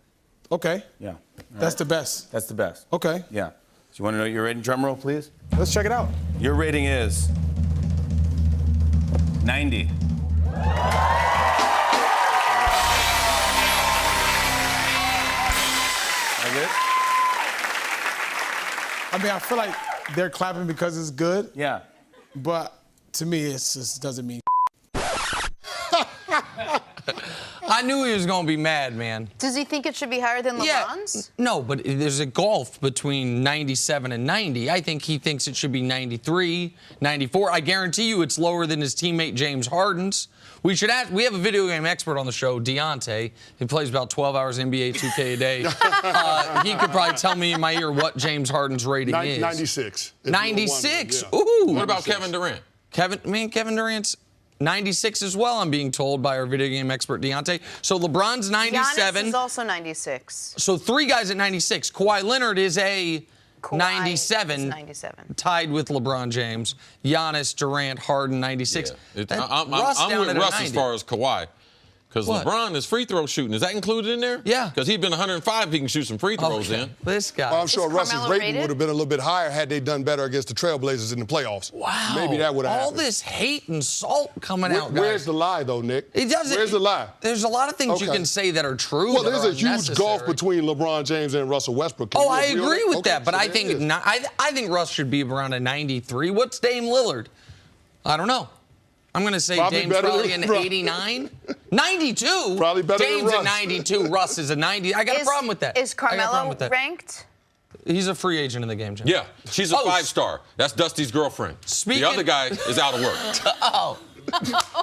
Okay. Yeah. All That's right. the best. That's the best. Okay. Yeah. So you want to know your rating? Drum roll, please. Let's check it out. Your rating is 90. Good? I mean, I feel like they're clapping because it's good. Yeah. But to me, it just doesn't mean. I knew he was going to be mad, man. Does he think it should be higher than LeBron's? No, but there's a gulf between 97 and 90. I think he thinks it should be 93, 94. I guarantee you it's lower than his teammate James Harden's. We should ask. We have a video game expert on the show, Deontay. He plays about 12 hours NBA 2K a day. He could probably tell me in my ear what James Harden's rating is. 96. 96? Yeah. Ooh. What about Kevin Durant? Kevin Durant's 96 as well, I'm being told by our video game expert, Deontay. So LeBron's 97. Giannis is also 96. So 3 guys at 96. Kawhi Leonard is a 97. Is 97. Tied with LeBron James. Giannis, Durant, Harden, 96. Yeah. I'm with Russ as far as Kawhi. Because LeBron is free throw shooting. Is that included in there? Yeah. Because he'd been 105 if he can shoot some free throws in. This guy. Well, I'm sure Russ's Carmelo rating rated? would have been a little bit higher had they done better against the Trailblazers in the playoffs. Wow. Maybe that would have happened. All this hate and salt coming out, guys. Where's the lie, though, Nick? It doesn't. Where's the lie? There's a lot of things you can say that are true. Well, that there's are a huge unnecessary. gulf between LeBron James and Russell Westbrook. Can I agree with Okay, that, but so I there it think is. I think Russ should be around a 93. What's Dame Lillard? I don't know. I'm going to say Probably Dame's better probably than an Russ. 89. 92? Probably better than Dame's Russ. a 92. Russ is a 90. I got a problem with that. Is I got a problem Carmelo with that. ranked? He's a free agent in the game, Jim. Yeah, she's a 5-star. That's Dusty's girlfriend. The other guy is out of work. Oh.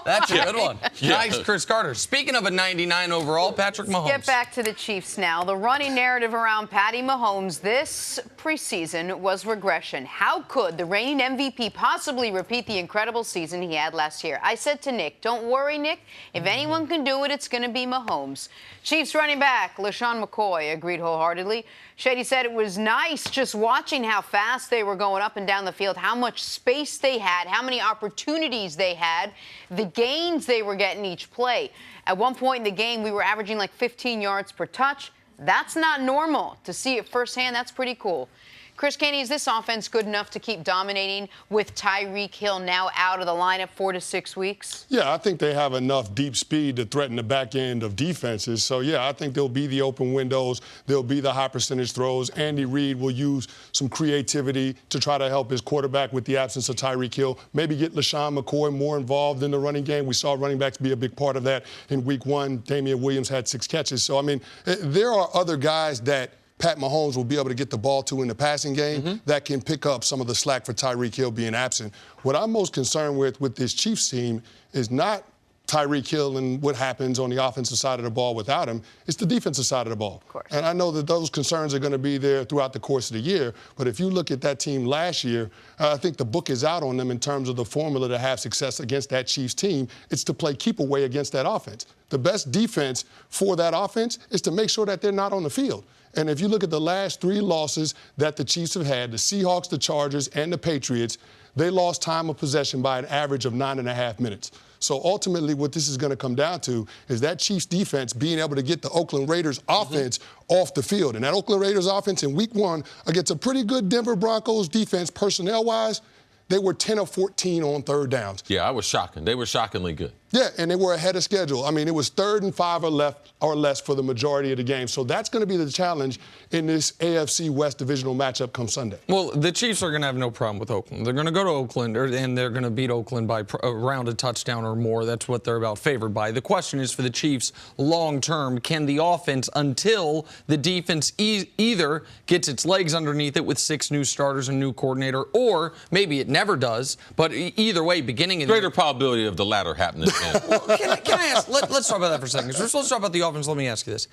That's a good one. Yeah. Nice, Chris Carter. Speaking of a 99 overall, Patrick Mahomes. Get back to the Chiefs now. The running narrative around Patty Mahomes this preseason was regression. How could the reigning MVP possibly repeat the incredible season he had last year? I said to Nick, don't worry, Nick. If anyone can do it, it's going to be Mahomes. Chiefs running back LeSean McCoy agreed wholeheartedly. Shady said it was nice just watching how fast they were going up and down the field, how much space they had, how many opportunities they had, the gains they were getting each play. At one point in the game, we were averaging like 15 yards per touch. That's not normal. To see it firsthand, that's pretty cool. Chris Caney, is this offense good enough to keep dominating with Tyreek Hill now out of the lineup 4 to 6 weeks? Yeah, I think they have enough deep speed to threaten the back end of defenses. So, yeah, I think there'll be the open windows. There'll be the high percentage throws. Andy Reid will use some creativity to try to help his quarterback with the absence of Tyreek Hill. Maybe get LeSean McCoy more involved in the running game. We saw running backs be a big part of that in week 1. Damian Williams had 6 catches. So, I mean, there are other guys that Pat Mahomes will be able to get the ball to in the passing game that can pick up some of the slack for Tyreek Hill being absent. What I'm most concerned with this Chiefs team is not Tyreek Hill and what happens on the offensive side of the ball without him. It's the defensive side of the ball. Of course. And I know that those concerns are going to be there throughout the course of the year. But if you look at that team last year, I think the book is out on them in terms of the formula to have success against that Chiefs team. It's to play keep away against that offense. The best defense for that offense is to make sure that they're not on the field. And if you look at the last 3 losses that the Chiefs have had, the Seahawks, the Chargers, and the Patriots, they lost time of possession by an average of 9.5 minutes. So ultimately what this is going to come down to is that Chiefs defense being able to get the Oakland Raiders offense off the field. And that Oakland Raiders offense in week 1 against a pretty good Denver Broncos defense personnel-wise, they were 10 of 14 on 3rd downs. Yeah, I was shocking. They were shockingly good. Yeah, and they were ahead of schedule. I mean, it was 3rd and 5 or less for the majority of the game. So that's going to be the challenge in this AFC West divisional matchup come Sunday. Well, the Chiefs are going to have no problem with Oakland. They're going to go to Oakland, and they're going to beat Oakland by around a touchdown or more. That's what they're about favored by. The question is for the Chiefs long term, can the offense, until the defense either gets its legs underneath it with 6 new starters and new coordinator, or maybe it never does, but either way, beginning in Greater probability of the latter happening. Well, can I ask? Let's talk about that for a second. Let's talk about the offense. Let me ask you this.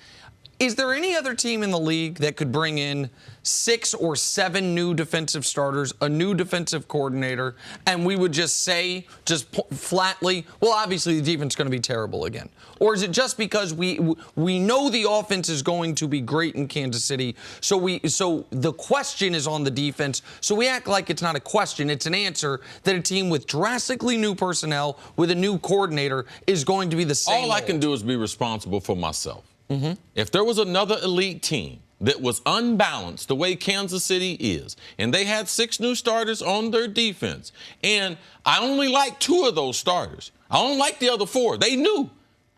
Is there any other team in the league that could bring in 6 or 7 new defensive starters, a new defensive coordinator, and we would just say, flatly, well, obviously the defense is going to be terrible again? Or is it just because we know the offense is going to be great in Kansas City, so the question is on the defense, so we act like it's not a question, it's an answer that a team with drastically new personnel, with a new coordinator, is going to be the same? All I can do is be responsible for myself. If there was another elite team that was unbalanced the way Kansas City is, and they had 6 new starters on their defense, and I only like 2 of those starters. I don't like the other 4. They knew,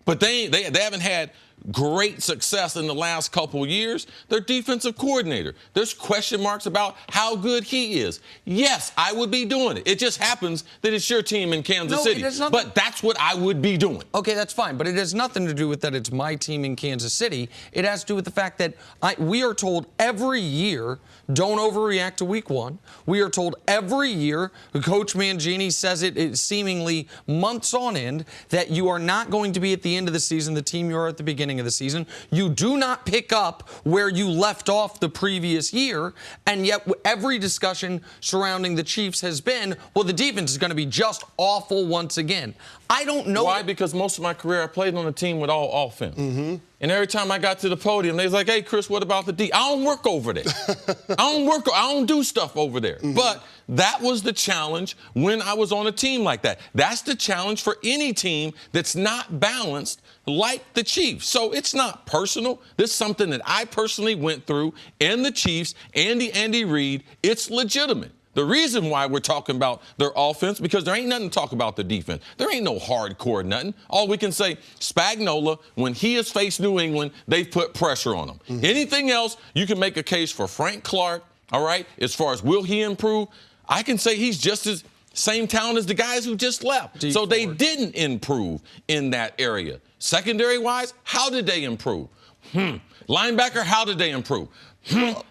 but they haven't had great success in the last couple of years, their defensive coordinator. There's question marks about how good he is. Yes, I would be doing it. It just happens that it's your team in Kansas City. But that's what I would be doing. Okay, that's fine. But it has nothing to do with that it's my team in Kansas City. It has to do with the fact that we are told every year, don't overreact to week 1. We are told every year, Coach Mangini says it seemingly months on end, that you are not going to be at the end of the season the team you are at the beginning of the season. You do not pick up where you left off the previous year, and yet every discussion surrounding the Chiefs has been, well, the defense is going to be just awful once again. I don't know. Why? Because most of my career I played on a team with all offense. And every time I got to the podium, they was like, hey, Chris, what about the D? I don't work over there. I don't do stuff over there. But that was the challenge when I was on a team like that. That's the challenge for any team that's not balanced like the Chiefs. So it's not personal. This is something that I personally went through, and the Chiefs, Andy Reid. It's legitimate. The reason why we're talking about their offense, because there ain't nothing to talk about the defense. There ain't no hardcore nothing. All we can say, Spagnuolo, when he has faced New England, they've put pressure on him. Anything else, you can make a case for Frank Clark, all right, as far as will he improve? I can say he's just as same talent as the guys who just left. So they didn't improve in that area. Secondary-wise, how did they improve? Linebacker, how did they improve?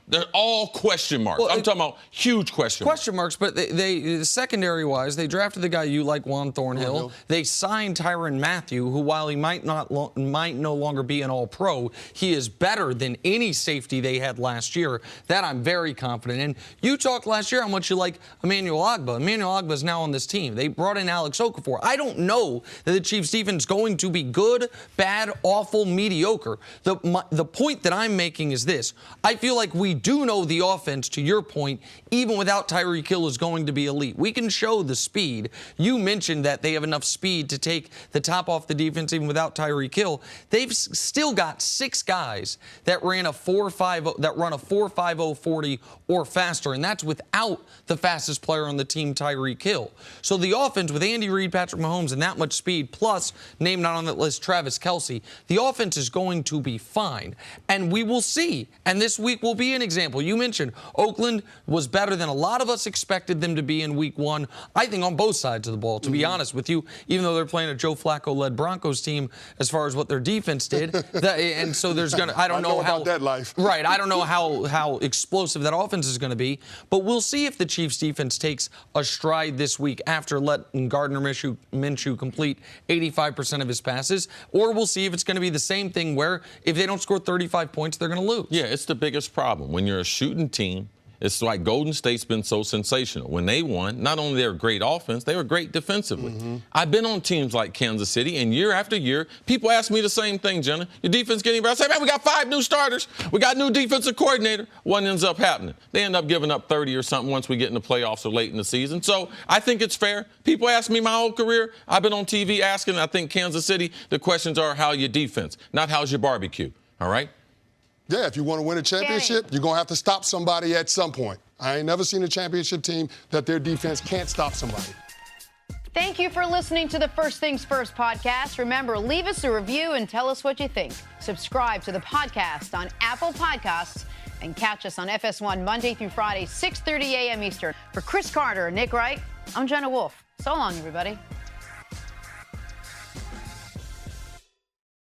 They're all question marks. I'm talking about huge question marks. But they secondary-wise, they drafted the guy you like, Juan Thornhill. They signed Tyrann Mathieu, who, while he might no longer be an all-pro, he is better than any safety they had last year. That I'm very confident in. You talked last year how much you like Emmanuel Ogbah. Emmanuel Ogbah is now on this team. They brought in Alex Okafor. I don't know that the Chiefs' defense is going to be good, bad, awful, mediocre. The point that I'm making is this. I feel like we do know the offense, to your point, even without Tyreek Hill, is going to be elite. We can show the speed. You mentioned that they have enough speed to take the top off the defense even without Tyreek Hill. They've still got 6 guys that ran a 4.50 40 or faster, and that's without the fastest player on the team, Tyreek Hill. So the offense with Andy Reid, Patrick Mahomes, and that much speed, plus, named not on that list, Travis Kelce, the offense is going to be fine. And we will see. And this week will be an example. You mentioned Oakland was better than a lot of us expected them to be in week 1. I think on both sides of the ball, to be honest with you, even though they're playing a Joe Flacco-led Broncos team as far as what their defense did. And so there's going to, I don't know how. About that life. Right. I don't know how explosive that offense is going to be. But we'll see if the Chiefs defense takes a stride this week after letting Gardner Minshew complete 85% of his passes. Or we'll see if it's going to be the same thing where if they don't score 35 points, they're going to lose. Yeah, it's the biggest problem. When you're a shooting team, it's like Golden State's been so sensational. When they won, not only they were great offense, they were great defensively. I've been on teams like Kansas City, and year after year, people ask me the same thing, Jenna. Your defense getting better? I say, man, we got 5 new starters. We got a new defensive coordinator. What ends up happening? They end up giving up 30 or something once we get in the playoffs or late in the season. So I think it's fair. People ask me my whole career. I've been on TV asking, I think Kansas City, the questions are how your defense, not how's your barbecue, all right? Yeah, if you want to win a championship, you're going to have to stop somebody at some point. I ain't never seen a championship team that their defense can't stop somebody. Thank you for listening to the First Things First podcast. Remember, leave us a review and tell us what you think. Subscribe to the podcast on Apple Podcasts and catch us on FS1 Monday through Friday, 6:30 a.m. Eastern. For Cris Carter and Nick Wright, I'm Jenna Wolfe. So long, everybody.